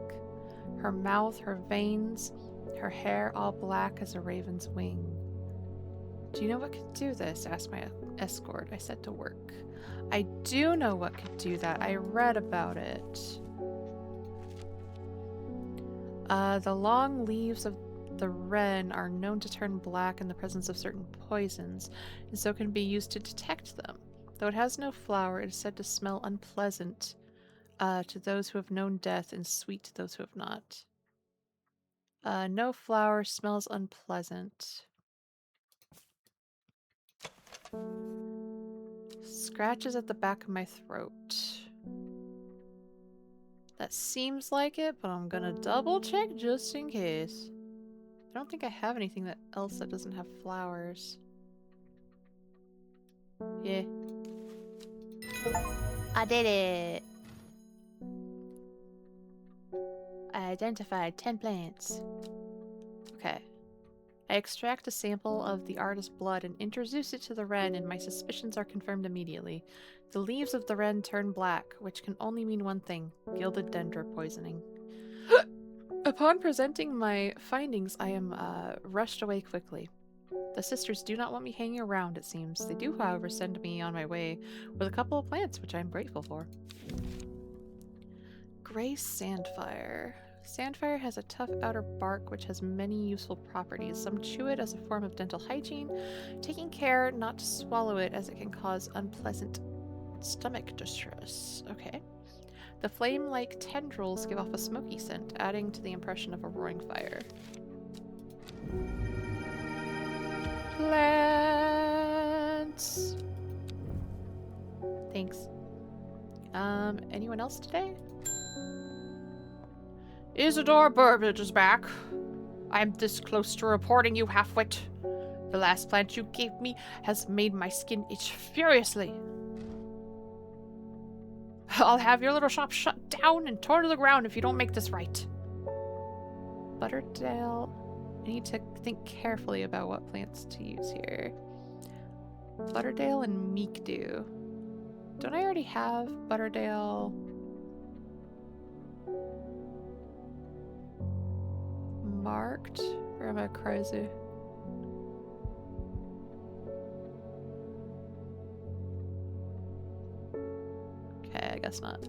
her mouth, her veins, her hair all black as a raven's wing. Do you know what could do this? Asked my escort. I set to work. I do know what could do that. I read about it. The long leaves of the wren are known to turn black in the presence of certain poisons, and so can be used to detect them. Though it has no flower, it is said to smell unpleasant to those who have known death and sweet to those who have not. No flower, smells unpleasant. Scratches at the back of my throat. That seems like it, but I'm gonna double check just in case. I don't think I have anything else that doesn't have flowers. Yeah. I did it! I identified 10 plants. Okay. I extract a sample of the artist's blood and introduce it to the wren, and my suspicions are confirmed immediately. The leaves of the wren turn black, which can only mean one thing: gilded dendra poisoning. Upon presenting my findings, I am rushed away quickly. The sisters do not want me hanging around, it seems. They do, however, send me on my way with a couple of plants, which I am grateful for. Gray Sandfire. Sandfire has a tough outer bark which has many useful properties. Some chew it as a form of dental hygiene, taking care not to swallow it as it can cause unpleasant stomach distress. Okay. The flame-like tendrils give off a smoky scent, adding to the impression of a roaring fire. Plants! Thanks. Anyone else today? Isidore Burbage is back. I'm this close to reporting you, halfwit. The last plant you gave me has made my skin itch furiously. I'll have your little shop shut down and torn to the ground if you don't make this right. Butterdale. I need to think carefully about what plants to use here. Butterdale and Meekdew. Don't I already have Butterdale marked? Or am I crazy? Okay, I guess not.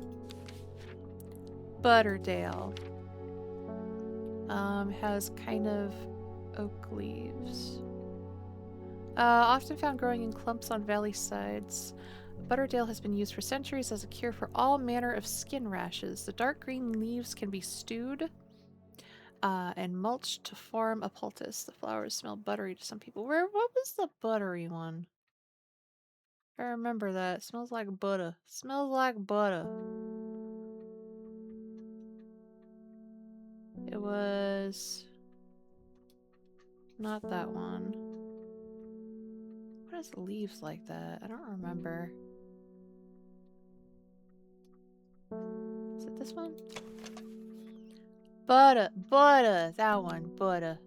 Butterdale. Has kind of oak leaves. Often found growing in clumps on valley sides. Butterdale has been used for centuries as a cure for all manner of skin rashes. The dark green leaves can be stewed and mulched to form a poultice. The flowers smell buttery to some people. What was the buttery one? I remember that. It smells like butter. Smells like butter. It was not that one. What has leaves like that? I don't remember. Is it this one? Butter. Butter. That one. Butter.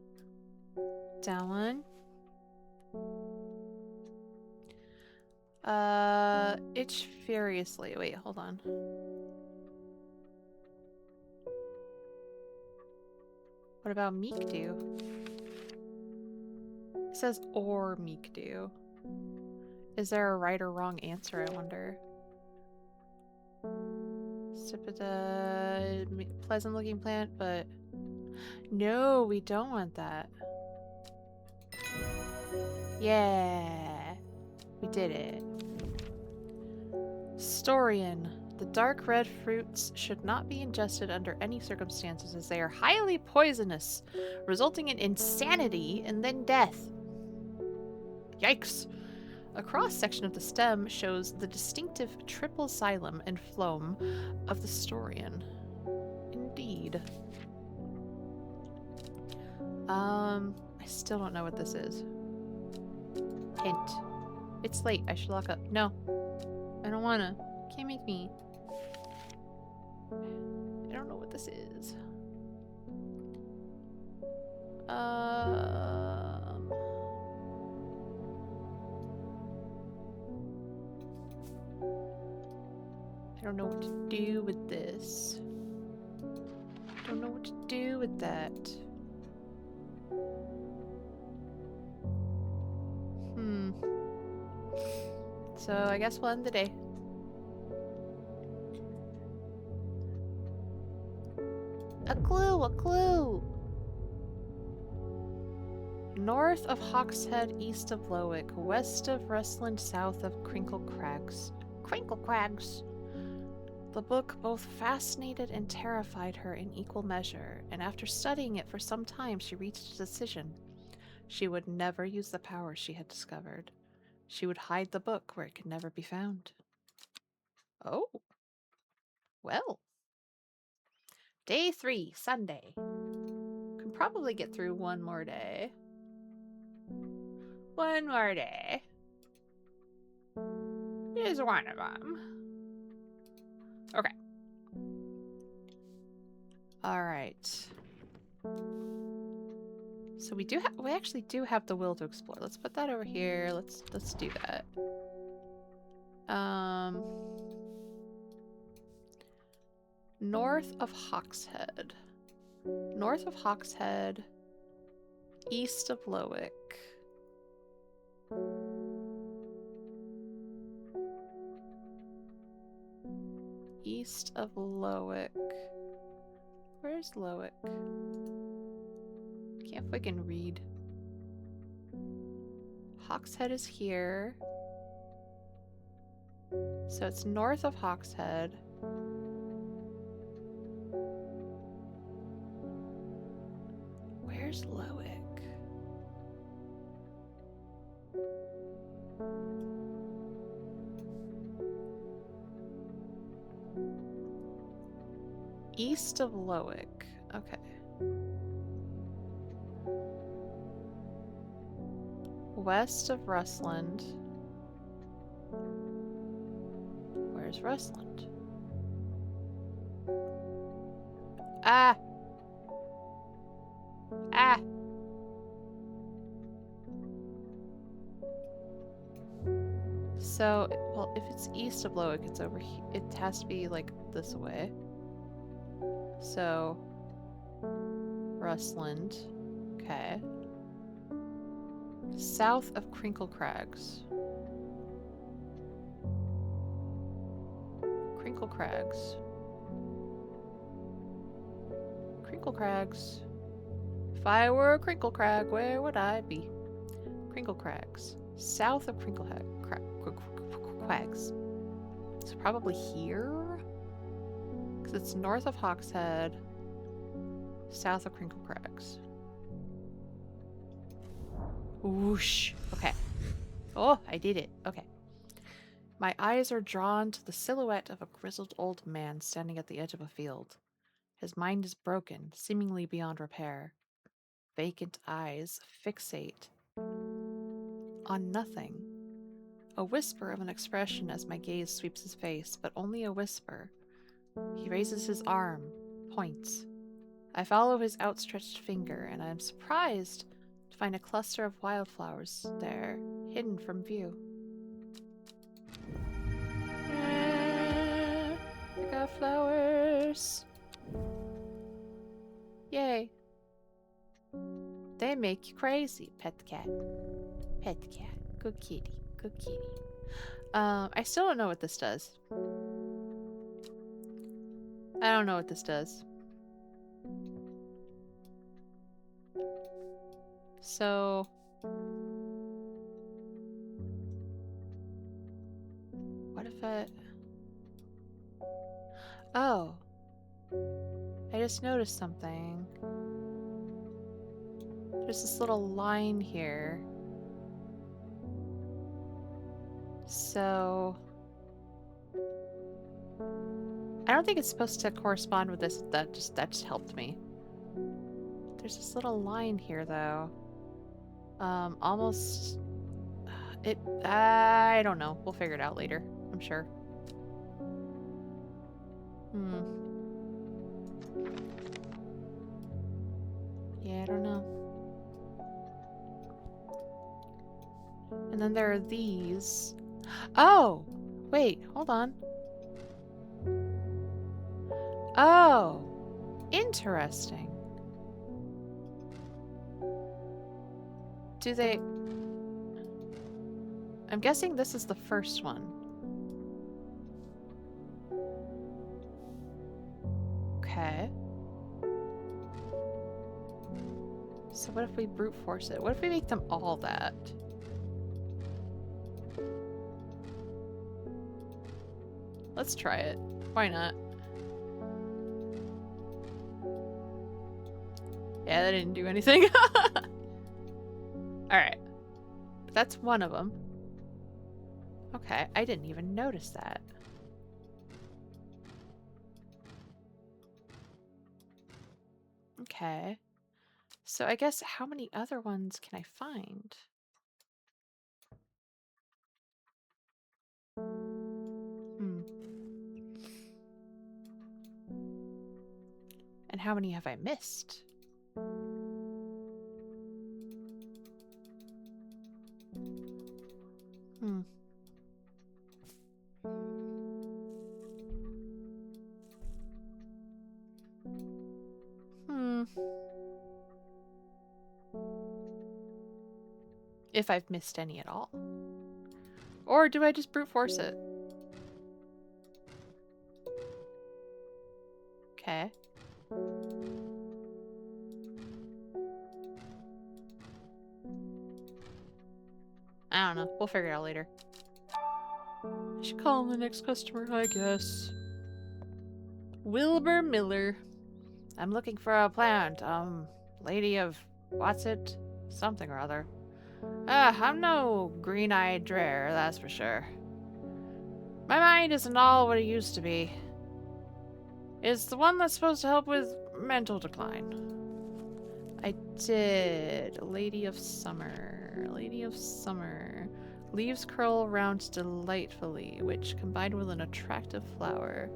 That one. Itch furiously. Wait, hold on. What about Meekdew? It says or Meekdew. Is there a right or wrong answer, I wonder? Stipida, pleasant looking plant, but no, we don't want that. Yeah, we did it. Storian. The dark red fruits should not be ingested under any circumstances as they are highly poisonous, resulting in insanity and then death. Yikes! A cross-section of the stem shows the distinctive triple xylem and phloem of the Storian. Indeed. I still don't know what this is. Hint. It's late. I should lock up. No. I don't wanna. Can't make me. I don't know what this is. I don't know what to do with this. Don't know what to do with that. So I guess we'll end the day. A clue! A clue! North of Hawkshead, east of Lowick, west of Restland, south of Crinkle Crags. Crinkle Crags! The book both fascinated and terrified her in equal measure, and after studying it for some time she reached a decision. She would never use the power she had discovered. She would hide the book where it could never be found. Oh. Well. Day 3, Sunday. Can probably get through one more day. One more day. Is one of them. Okay. All right. So we actually do have the will to explore. Let's put that over here. Let's do that. North of Hawkshead. North of Hawkshead. East of Lowick. East of Lowick. Where's Lowick? Can't fucking read. Hawkshead is here. So it's north of Hawkshead. Where's Lowick? East of Lowick. Okay. West of Rustland. Where's Rustland? Ah! Ah! So, well, if it's east of Lowick, it's over here. It has to be, like, this way. So, Rustland. Okay. South of Crinkle Crags. Crinkle Crags. Crinkle Crags. If I were a Crinkle Crag, where would I be? Crinkle Crags. South of Crinkle Crags. It's probably here? Because it's north of Hawkshead. South of Crinkle Crags. Whoosh. Okay. Oh, I did it. Okay. My eyes are drawn to the silhouette of a grizzled old man standing at the edge of a field. His mind is broken, seemingly beyond repair. Vacant eyes fixate on nothing. A whisper of an expression as my gaze sweeps his face, but only a whisper. He raises his arm, points. I follow his outstretched finger, and I am surprised to find a cluster of wildflowers there, hidden from view. I got flowers. Yay. They make you crazy, pet cat. Pet cat. Good kitty. Good kitty. I still don't know what this does. I don't know what this does. So... what if I... oh. I just noticed something. There's this little line here. So... I don't think it's supposed to correspond with this. That just helped me. There's this little line here, though. Almost... I don't know. We'll figure it out later, I'm sure. Yeah, I don't know. And then there are these. Oh! Wait, hold on. Oh! Interesting. Do they... I'm guessing this is the first one. Okay. So what if we brute force it? What if we make them all that? Let's try it. Why not? Yeah, that didn't do anything. Alright. That's one of them. Okay, I didn't even notice that. Okay. So I guess how many other ones can I find? Hmm. And how many have I missed? Hmm. Hmm. If I've missed any at all. Or do I just brute force it? Okay. I don't know. We'll figure it out later. I should call the next customer, I guess. Wilbur Miller. I'm looking for a plant. Lady of... what's it? Something or other. I'm no green-eyed dreher, that's for sure. My mind isn't all what it used to be. It's the one that's supposed to help with mental decline. I did. Lady of Summer. Lady of Summer. Leaves curl around delightfully, which, combined with an attractive flower.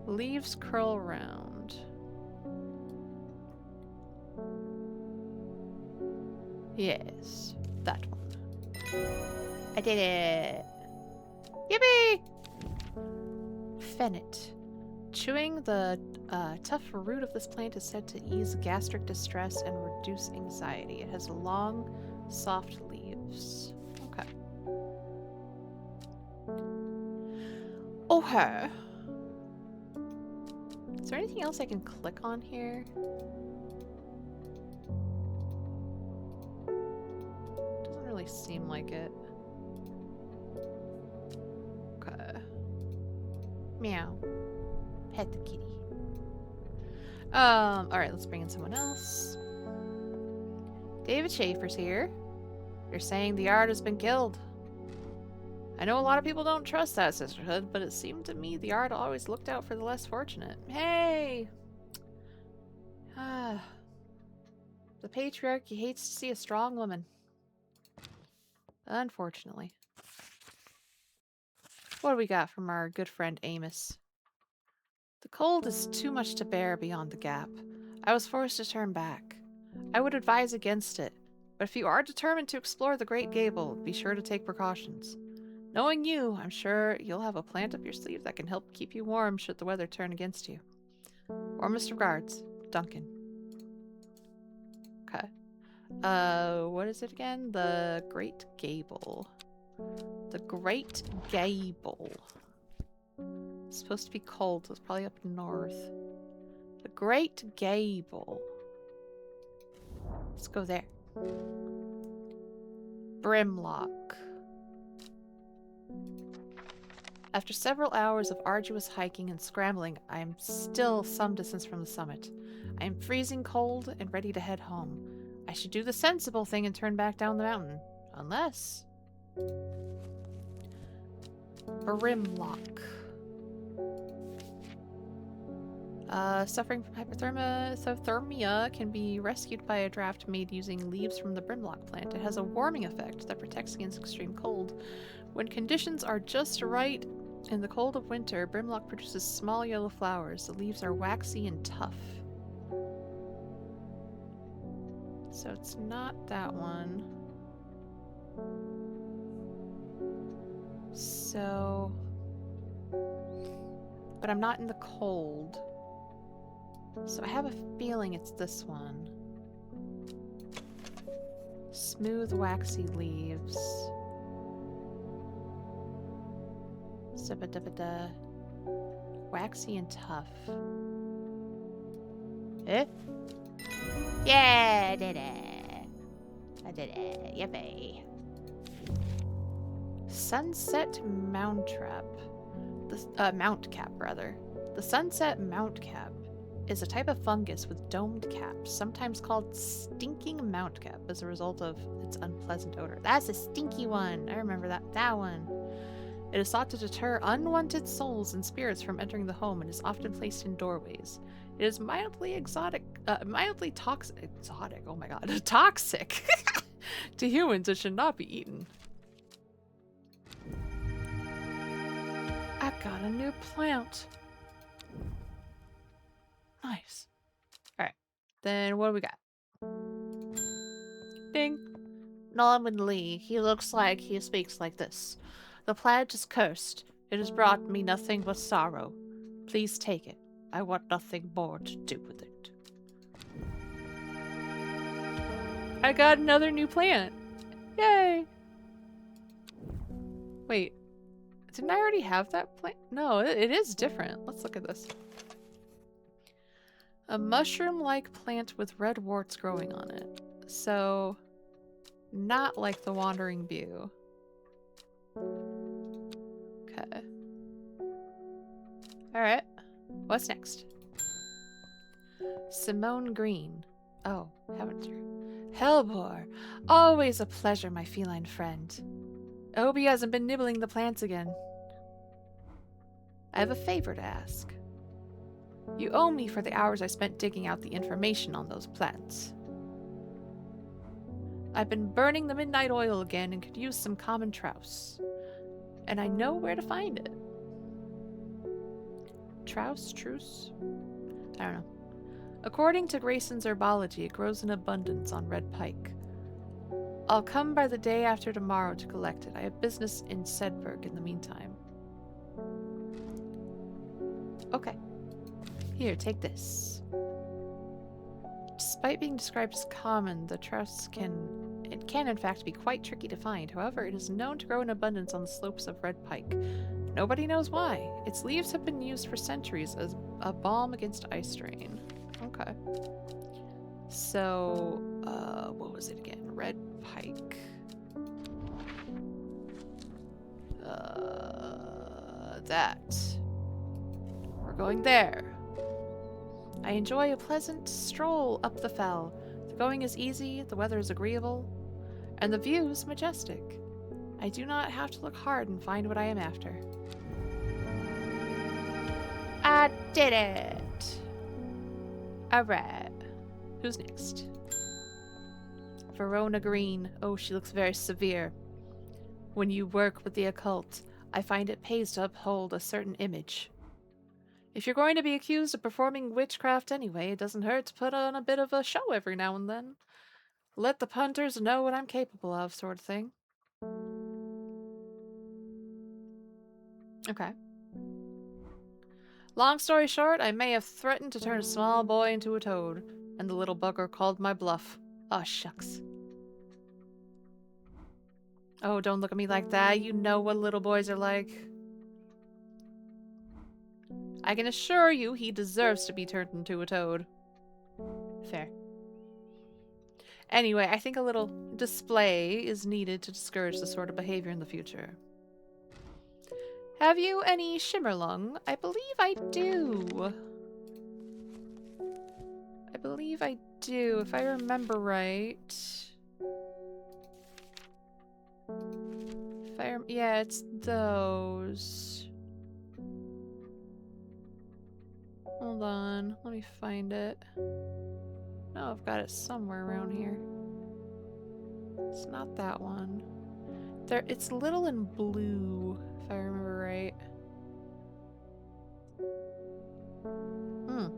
Leaves curl round. Yes, that one. I did it! Yippee! Fennit. Chewing the tough root of this plant is said to ease gastric distress and reduce anxiety. It has long, soft leaves. Okay. Okay. Is there anything else I can click on here? Doesn't really seem like it. Okay. Meow. Pet the kitty. Alright, let's bring in someone else. David Schaefer's here. You're saying the yard has been killed. I know a lot of people don't trust that sisterhood, but it seemed to me the yard always looked out for the less fortunate. Hey! The patriarchy hates to see a strong woman. Unfortunately. What do we got from our good friend Amos? The cold is too much to bear beyond the gap. I was forced to turn back. I would advise against it, but if you are determined to explore the Great Gable, be sure to take precautions. Knowing you, I'm sure you'll have a plant up your sleeve that can help keep you warm should the weather turn against you. Warmest regards, Duncan. Okay. What is it again? The Great Gable. The Great Gable. It's supposed to be cold, so it's probably up north. The Great Gable. Let's go there. Brimlock. After several hours of arduous hiking and scrambling, I am still some distance from the summit. I am freezing cold and ready to head home. I should do the sensible thing and turn back down the mountain. Unless... Brimlock. Suffering from hypothermia can be rescued by a draft made using leaves from the brimlock plant. It has a warming effect that protects against extreme cold. When conditions are just right in the cold of winter, brimlock produces small yellow flowers. The leaves are waxy and tough. So it's not that one. So... But I'm not in the cold. So I have a feeling it's this one. Smooth, waxy leaves. Zibba-dibba-da. Waxy and tough. Eh? Yeah, I did it. I did it. Yippee. Sunset Mount Trap. The Mount Cap, rather. The Sunset Mount Cap. is a type of fungus with domed caps, sometimes called stinking mount cap as a result of its unpleasant odor. That's a stinky one. I remember that one. It is thought to deter unwanted souls and spirits from entering the home and is often placed in doorways. It is mildly toxic. Exotic. Oh my god, toxic to humans. It should not be eaten. I got a new plant. Nice. All right. Then what do we got? Ding. Nominally, he looks like he speaks like this. The plant is cursed. It has brought me nothing but sorrow. Please take it. I want nothing more to do with it. I got another new plant. Yay! Wait. Didn't I already have that plant? No, it is different. Let's look at this. A mushroom-like plant with red warts growing on it. So, not like the Wandering View. Okay. Alright. What's next? Simone Green. Oh, haven't you? Hellbore. Always a pleasure, my feline friend. I hope he hasn't been nibbling the plants again. I have a favor to ask. You owe me for the hours I spent digging out the information on those plants. I've been burning the midnight oil again and could use some common trouse. And I know where to find it. Trouse? Truce? I don't know. According to Grayson's herbology, it grows in abundance on red pike. I'll come by the day after tomorrow to collect it. I have business in Sedberg in the meantime. Okay. Here, take this. Despite being described as common, the trouse can in fact be quite tricky to find. However, it is known to grow in abundance on the slopes of red pike. Nobody knows why. Its leaves have been used for centuries as a balm against eye strain. Okay. So, what was it again? Red pike. That. We're going there. I enjoy a pleasant stroll up the fell. The going is easy, the weather is agreeable, and the views majestic. I do not have to look hard and find what I am after. I did it! Alright. Who's next? Verona Green. Oh, she looks very severe. When you work with the occult, I find it pays to uphold a certain image. If you're going to be accused of performing witchcraft anyway, it doesn't hurt to put on a bit of a show every now and then. Let the punters know what I'm capable of, sort of thing. Okay. Long story short, I may have threatened to turn a small boy into a toad, and the little bugger called my bluff. Aw, shucks. Oh, don't look at me like that. You know what little boys are like. I can assure you he deserves to be turned into a toad. Fair. Anyway, I think a little display is needed to discourage this sort of behavior in the future. Have you any Shimmerlung? I believe I do. I believe I do, if I remember right. Yeah, it's those. Hold on, let me find it. No, I've got it somewhere around here. It's not that one. It's little and blue, if I remember right. Am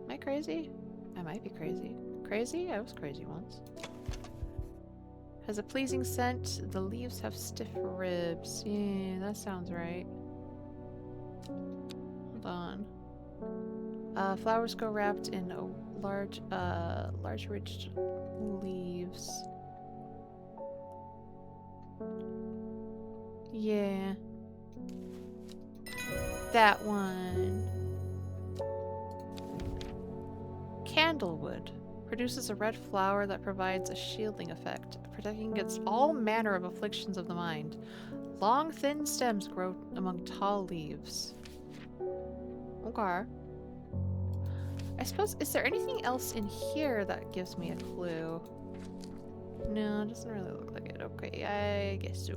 I crazy? I might be crazy. Crazy? I was crazy once. Has a pleasing scent. The leaves have stiff ribs. Yeah, that sounds right. Hold on. Flowers go wrapped in large ridged leaves. Yeah. That one. Candlewood produces a red flower that provides a shielding effect, protecting against all manner of afflictions of the mind. Long, thin stems grow among tall leaves. Okay. I suppose, is there anything else in here that gives me a clue? No, it doesn't really look like it. Okay, I guess so.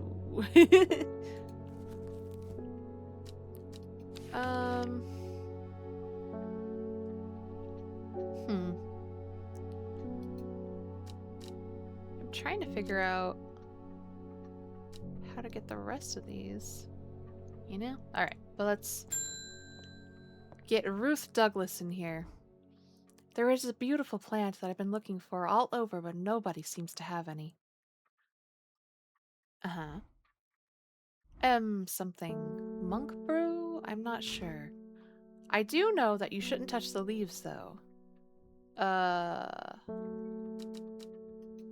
um... Hmm. I'm trying to figure out how to get the rest of these. You know? Alright, well let's get Ruth Douglas in here. There is a beautiful plant that I've been looking for all over, but nobody seems to have any. Uh-huh. Something. Monk brew? I'm not sure. I do know that you shouldn't touch the leaves, though.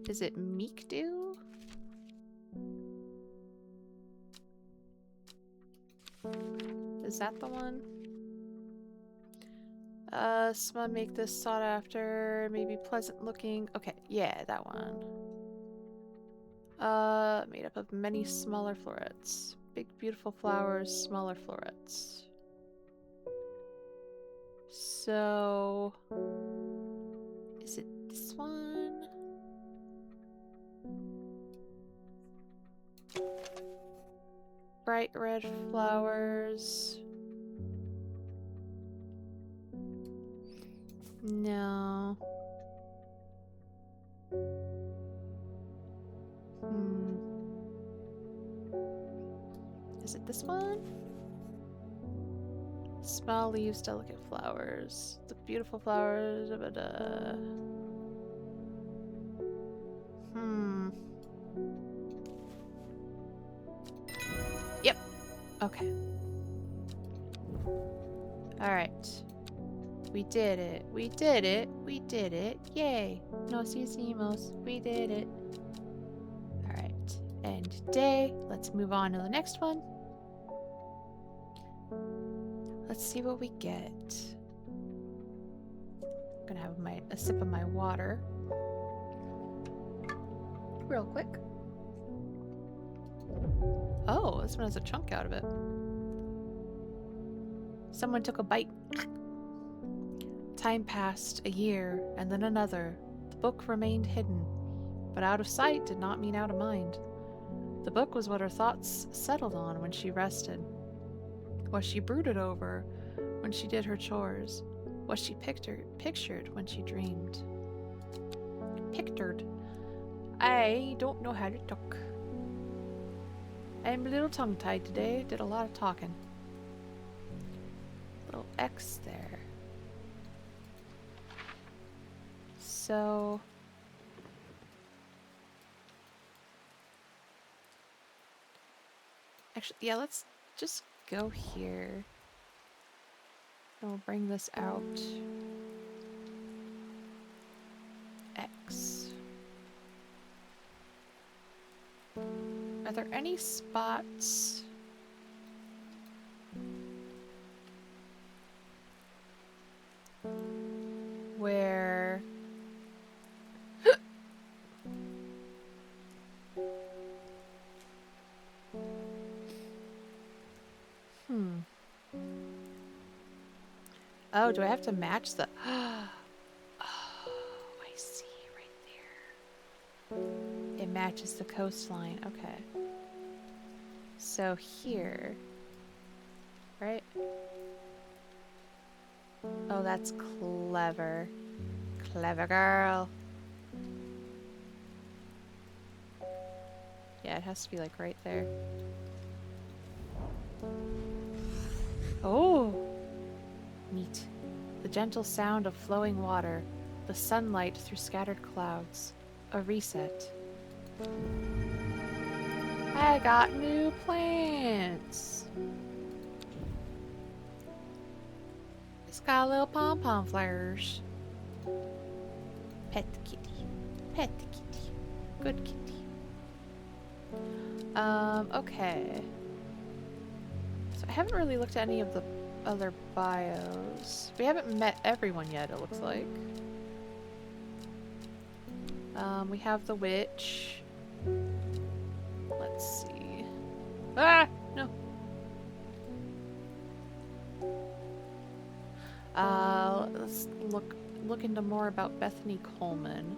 Is it meek dew? Is that the one? Someone make this sought after, maybe pleasant looking. Okay, yeah, that one. Made up of many smaller florets. Big, beautiful flowers, smaller florets. So... is it this one? Bright red flowers. No. Is it this one? Small leaves, delicate flowers. The beautiful flowers. Yep. Okay. Alright. We did it. We did it. We did it. Yay. Nos hicimos. We did it. Alright. End day. Let's move on to the next one. Let's see what we get. I'm gonna have a sip of my water. Real quick. Oh, this one has a chunk out of it. Someone took a bite. Time passed, a year, and then another. The book remained hidden, but out of sight did not mean out of mind. The book was what her thoughts settled on when she rested, what she brooded over when she did her chores, what she pictured when she dreamed. Pictured. I don't know how to talk. I'm a little tongue-tied today, did a lot of talking. Little X there. So... actually, yeah, let's just go here. And we'll bring this out. X. Are there any spots where oh, do I have to match the oh, I see right there. It matches the coastline. Okay. So here, right? Oh, that's clever. Clever girl. Yeah, it has to be like right there. Oh! Neat. The gentle sound of flowing water, the sunlight through scattered clouds. A reset. I got new plants! It's got little pom-pom flowers. Pet the kitty. Pet the kitty. Good kitty. Okay. So I haven't really looked at any of the other bios. We haven't met everyone yet, it looks like. We have the witch. Let's see. Ah! No. Let's look into more about Bethany Coleman.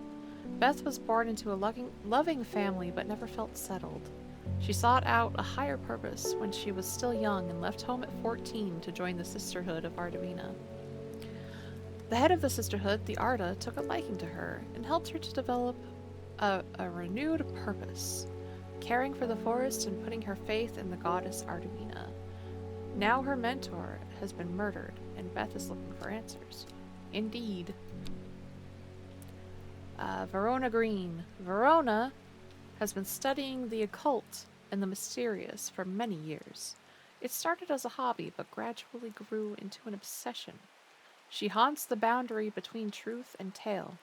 Beth was born into a loving family but never felt settled. She sought out a higher purpose when she was still young and left home at 14 to join the Sisterhood of Ardavina. The head of the Sisterhood, the Arda, took a liking to her and helped her to develop a renewed purpose, caring for the forest and putting her faith in the goddess Ardavina. Now her mentor has been murdered, and Beth is looking for answers. Indeed. Verona Green. Verona has been studying the occult and the mysterious for many years. It started as a hobby, but gradually grew into an obsession. She haunts the boundary between truth and tale,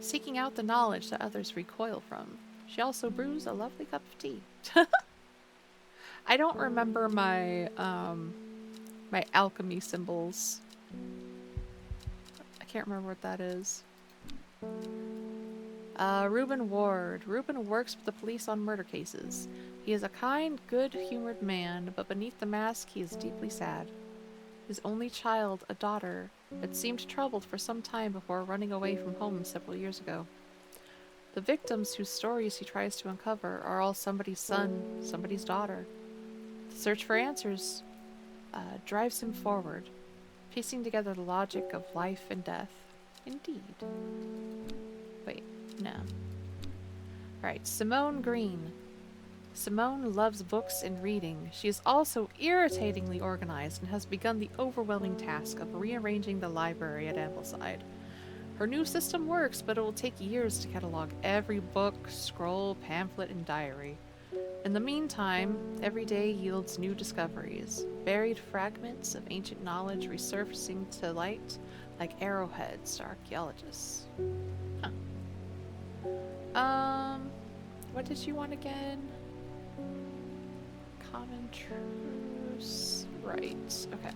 seeking out the knowledge that others recoil from. She also brews a lovely cup of tea. I don't remember my my alchemy symbols. I can't remember what that is. Reuben Ward. Reuben works with the police on murder cases. He is a kind, good-humored man, but beneath the mask he is deeply sad. His only child, a daughter, had seemed troubled for some time before running away from home several years ago. The victims whose stories he tries to uncover are all somebody's son, somebody's daughter. The search for answers drives him forward, piecing together the logic of life and death. Indeed. Wait, no. Alright, Simone Green. Simone loves books and reading. She is also irritatingly organized and has begun the overwhelming task of rearranging the library at Ambleside. Her new system works, but it will take years to catalog every book, scroll, pamphlet, and diary. In the meantime, every day yields new discoveries, buried fragments of ancient knowledge resurfacing to light like arrowheads to archaeologists. Huh. What did you want again? Common truce. Right, okay.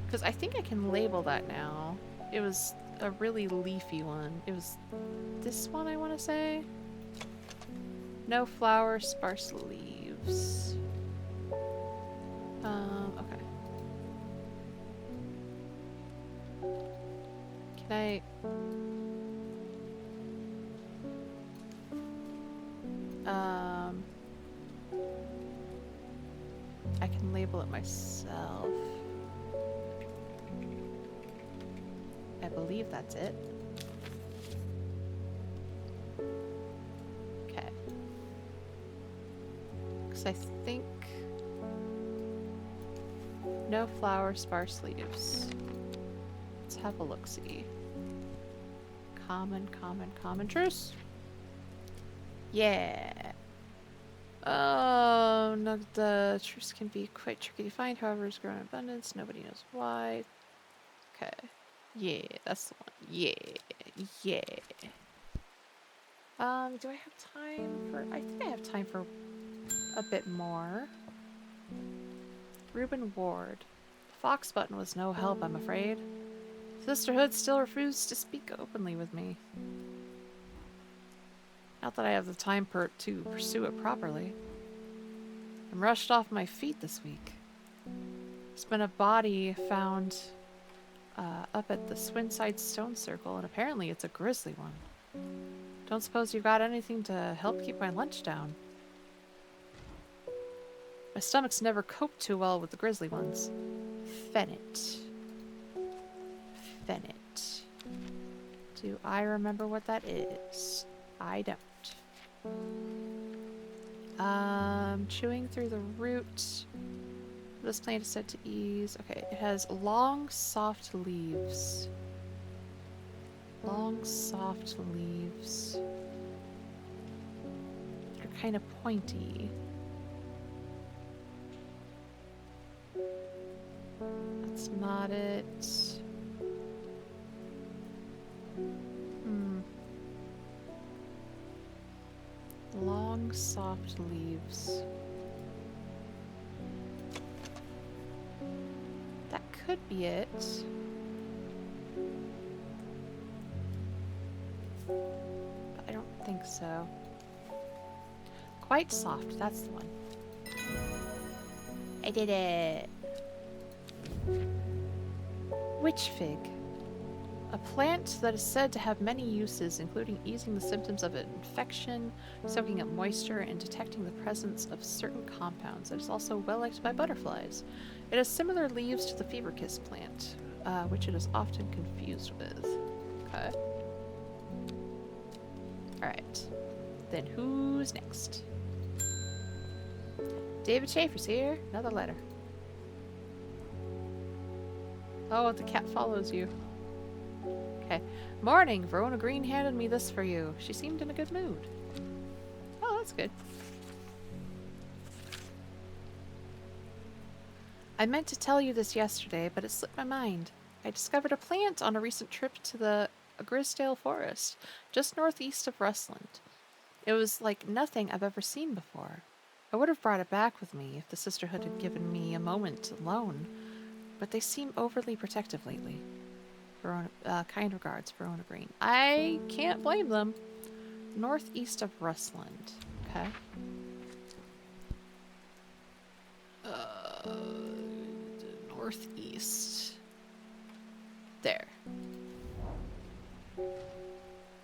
Because I think I can label that now. It was a really leafy one. It was this one, I want to say. No flower, sparse leaves. Okay. Can I... I can label it myself. I believe that's it. Okay. Because I think... No flower, sparse leaves. Let's have a look-see. Common truce. Yeah. Oh, no, the truce can be quite tricky to find, however, it's grown in abundance. Nobody knows why. Okay. Yeah, that's the one. Yeah. Do I have time for... I think I have time for a bit more. Reuben Ward. The Fox button was no help, I'm afraid. Sisterhood still refused to speak openly with me. Not that I have the time to pursue it properly. I'm rushed off my feet this week. There's been a body found up at the Swinside Stone Circle, and apparently it's a grisly one. Don't suppose you've got anything to help keep my lunch down? My stomach's never coped too well with the grisly ones. Fennet. Do I remember what that is? I don't. Chewing through the root. This plant is said to ease. Okay, it has long, soft leaves. Long, soft leaves. They're kind of pointy. That's not it. Long, soft leaves. That could be it. But I don't think so. Quite soft, that's the one. I did it. Witch fig. A plant that is said to have many uses, including easing the symptoms of an infection, soaking up moisture, and detecting the presence of certain compounds. It is also well liked by butterflies. It has similar leaves to the fever kiss plant, which it is often confused with. Okay. Alright. Then who's next? David Schaefer's here. Another letter. Oh, the cat follows you. Okay. Morning. Verona Green handed me this for you. She seemed in a good mood. Oh, that's good. I meant to tell you this yesterday, but it slipped my mind. I discovered a plant on a recent trip to the Grisdale Forest, just northeast of Rustland. It was like nothing I've ever seen before. I would have brought it back with me if the sisterhood had given me a moment alone, but they seem overly protective lately. Verona, kind regards, Verona Green. I can't blame them. Northeast of Rustland. Okay. Northeast. There.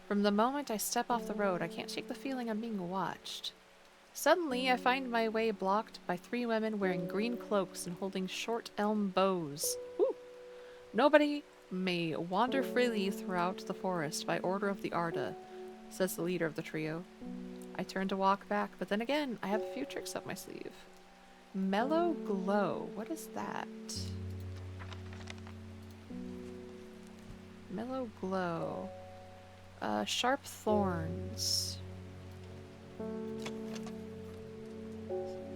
From the moment I step off the road, I can't shake the feeling I'm being watched. Suddenly, I find my way blocked by 3 women wearing green cloaks and holding short elm bows. Woo! Nobody may wander freely throughout the forest by order of the Arda, says the leader of the trio. I turn to walk back, but then again, I have a few tricks up my sleeve. Mellow glow. What is that? Mellow glow. Sharp thorns.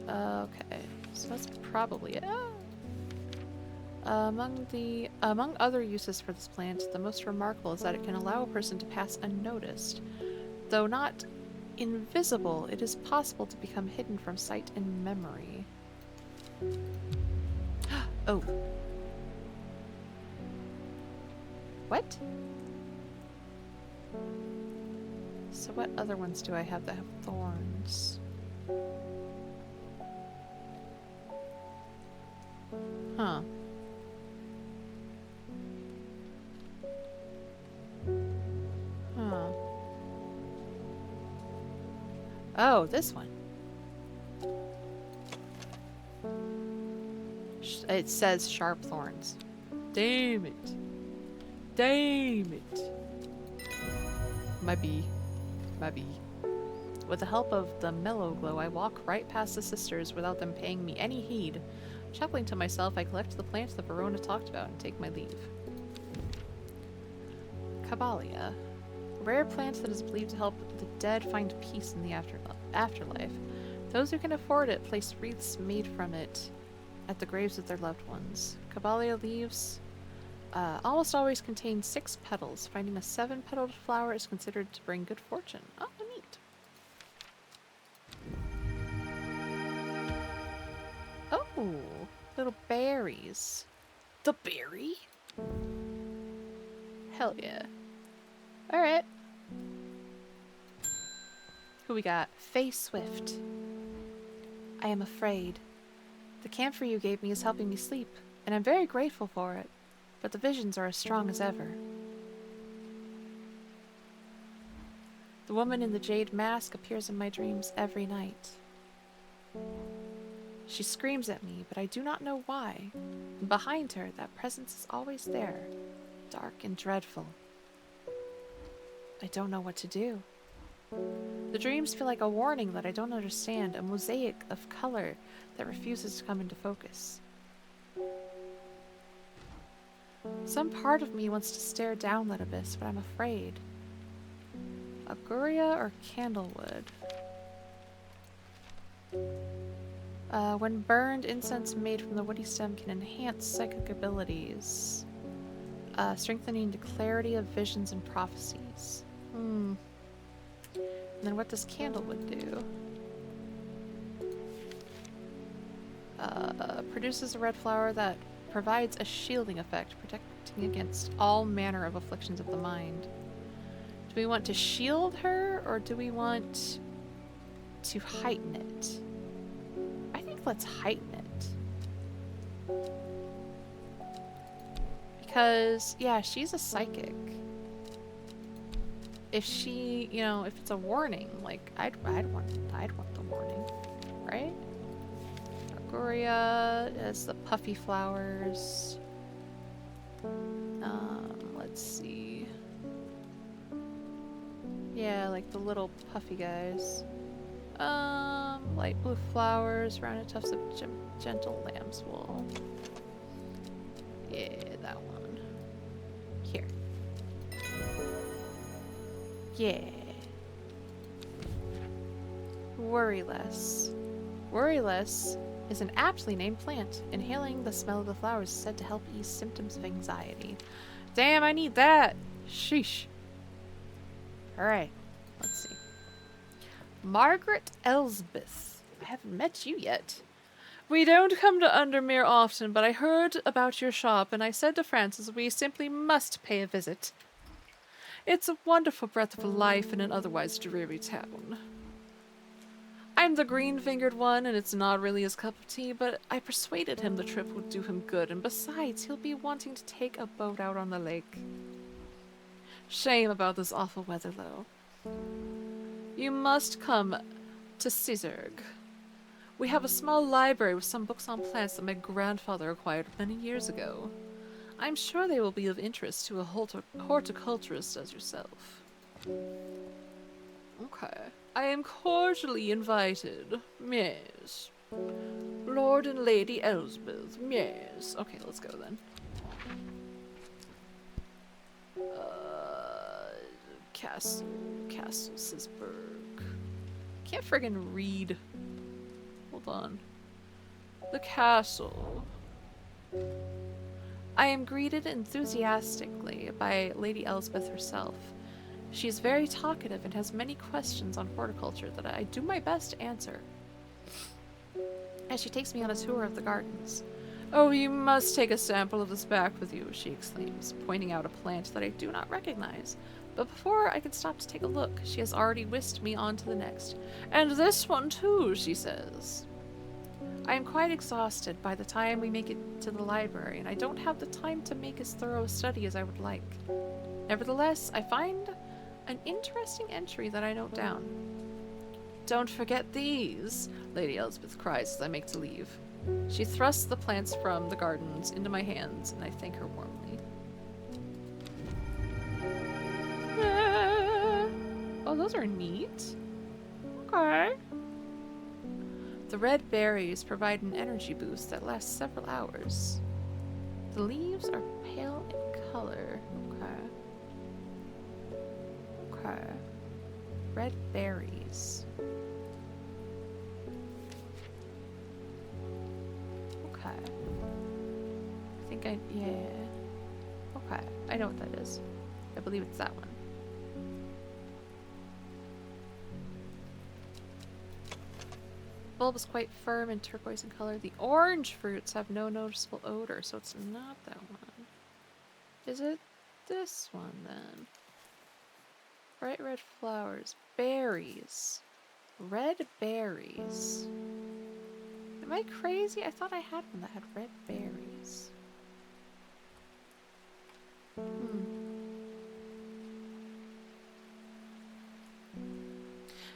Okay, so that's probably it. Among other uses for this plant, the most remarkable is that it can allow a person to pass unnoticed. Though not invisible, it is possible to become hidden from sight and memory. Oh. What? So what other ones do I have that have thorns? Huh. Huh. Oh, this one. It says sharp thorns. Damn it. Damn it. Might be. With the help of the mellow glow, I walk right past the sisters without them paying me any heed. Chuckling to myself, I collect the plants that Verona talked about and take my leave. Caballia. A rare plant that is believed to help the dead find peace in the afterlife. Those who can afford it place wreaths made from it at the graves of their loved ones. Caballia leaves almost always contain 6 petals. Finding a 7-petaled flower is considered to bring good fortune. Oh, neat. Oh, little berries. The berry? Hell yeah. Alright. Who we got? Faye Swift. I am afraid. The camphor you gave me is helping me sleep, and I'm very grateful for it, but the visions are as strong as ever. The woman in the jade mask appears in my dreams every night. She screams at me, but I do not know why. And behind her, that presence is always there, dark and dreadful. I don't know what to do. The dreams feel like a warning that I don't understand, a mosaic of color that refuses to come into focus. Some part of me wants to stare down that abyss, but I'm afraid. Auguria or candlewood? When burned, incense made from the woody stem can enhance psychic abilities, strengthening the clarity of visions and prophecies. And then what does candlewood do? Produces a red flower that provides a shielding effect, protecting against all manner of afflictions of the mind. Do we want to shield her, or do we want to heighten it? I think let's heighten it. Because, yeah, she's a psychic. If she, you know, if it's a warning, like, I'd want the warning, right? Argoria is the puffy flowers. Let's see. Yeah, like the little puffy guys. Light blue flowers, rounded tufts of gentle lamb's wool. Yeah, that one. Here. Yeah. Worry less. Worry less is an aptly named plant. Inhaling the smell of the flowers is said to help ease symptoms of anxiety. Damn, I need that! Sheesh. Alright, let's see. Margaret Elsbeth. I haven't met you yet. We don't come to Undermere often, but I heard about your shop, and I said to Francis we simply must pay a visit. It's a wonderful breath of life in an otherwise dreary town. I'm the green-fingered one, and it's not really his cup of tea, but I persuaded him the trip would do him good, and besides, he'll be wanting to take a boat out on the lake. Shame about this awful weather, though. You must come to Sizergh. We have a small library with some books on plants that my grandfather acquired many years ago. I'm sure they will be of interest to a horticulturist as yourself. Okay. I am cordially invited. Yes. Lord and Lady Elsbeth. Yes. Okay, let's go then. Castle Sisberg. Can't friggin' read. Hold on. The castle. I am greeted enthusiastically by Lady Elsbeth herself. She is very talkative and has many questions on horticulture that I do my best to answer. As she takes me on a tour of the gardens. Oh, you must take a sample of this back with you, she exclaims, pointing out a plant that I do not recognize. But before I can stop to take a look, she has already whisked me on to the next. And this one too, she says. I am quite exhausted by the time we make it to the library, and I don't have the time to make as thorough a study as I would like. Nevertheless, I find an interesting entry that I note down. Don't forget these, Lady Elsbeth cries as I make to leave. She thrusts the plants from the gardens into my hands, and I thank her warmly. Oh, those are neat. Okay. The red berries provide an energy boost that lasts several hours. The leaves are pale in color. Okay. Red berries. Okay. Yeah. Okay. I know what that is. I believe it's that one. Bulb is quite firm and turquoise in color. The orange fruits have no noticeable odor, so it's not that one. Is it this one then? Bright red flowers. Berries. Red berries. Am I crazy? I thought I had one that had red berries.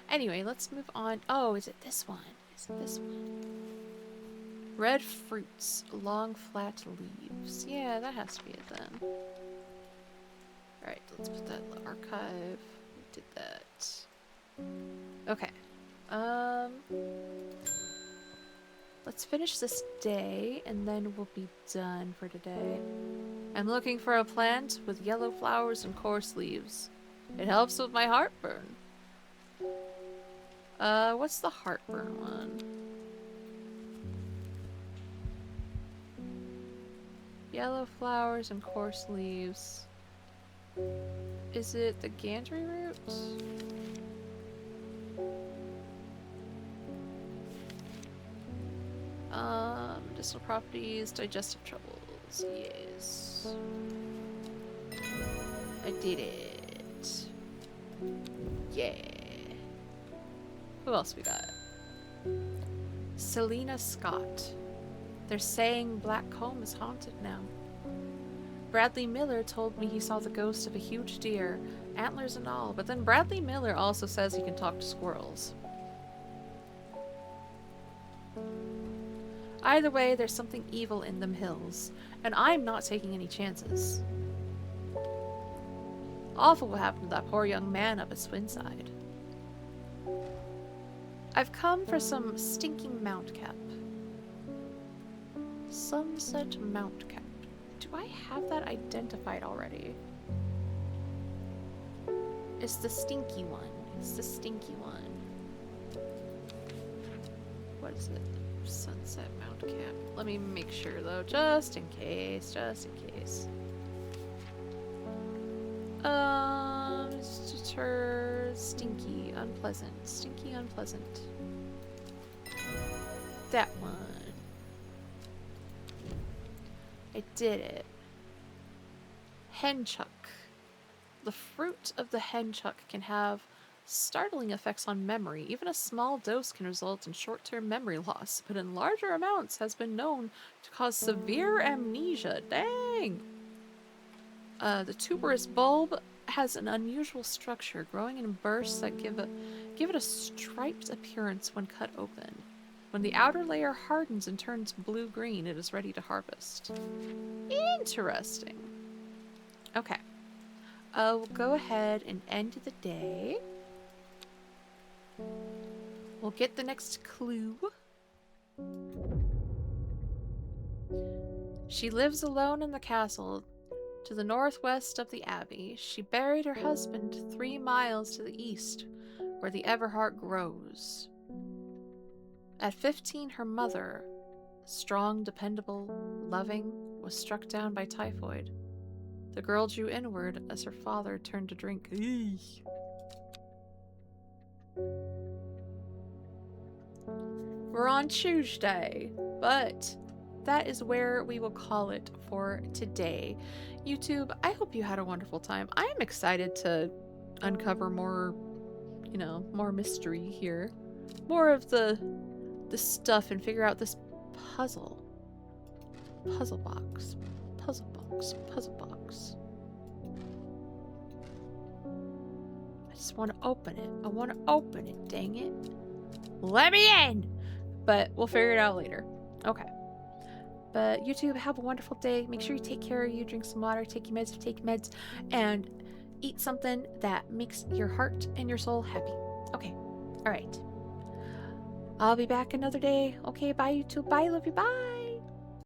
Anyway, let's move on. Oh, is it this one? Is it this one? Red fruits, long flat leaves. Yeah, that has to be it then. Alright, let's put that in the archive. We did that. Okay. Let's finish this day, and then we'll be done for today. I'm looking for a plant with yellow flowers and coarse leaves. It helps with my heartburn. What's the heartburn one? Yellow flowers and coarse leaves. Is it the gantry root? Medicinal properties, digestive troubles. Yes. I did it. Yeah. Who else we got? Selena Scott. They're saying Black Comb is haunted now. Bradley Miller told me he saw the ghost of a huge deer, antlers and all, but then Bradley Miller also says he can talk to squirrels. Either way, there's something evil in them hills, and I'm not taking any chances. Awful what happened to that poor young man up at Swinside. I've come for some stinking mount cap. Sunset mount cap. Do I have that identified already? It's the stinky one. It's the stinky one. What is it? Sunset mount cap. Let me make sure though, just in case, just in case. Deter, stinky, unpleasant, stinky, unpleasant. That one. I did it. Henchuck. The fruit of the henchuck can have startling effects on memory. Even a small dose can result in short-term memory loss, but in larger amounts has been known to cause severe amnesia. Dang! The tuberous bulb has an unusual structure, growing in bursts that give it a striped appearance when cut open. When the outer layer hardens and turns blue-green, it is ready to harvest. Interesting. Okay. We'll go ahead and end the day. We'll get the next clue. She lives alone in the castle to the northwest of the abbey. She buried her husband 3 miles to the east, where the Everheart grows. At 15, her mother, strong, dependable, loving, was struck down by typhoid. The girl drew inward as her father turned to drink. Eesh. We're on Tuesday, but that is where we will call it for today. YouTube, I hope you had a wonderful time. I am excited to uncover more, more mystery here. More of the stuff and figure out this puzzle. Puzzle box. Puzzle box. Puzzle box. I just want to open it. I want to open it, dang it. Let me in! But we'll figure it out later. Okay. But YouTube, have a wonderful day. Make sure you take care of you, drink some water, take your meds if you take meds, and eat something that makes your heart and your soul happy. Okay. Alright. I'll be back another day. Okay, bye YouTube. Bye, love you. Bye!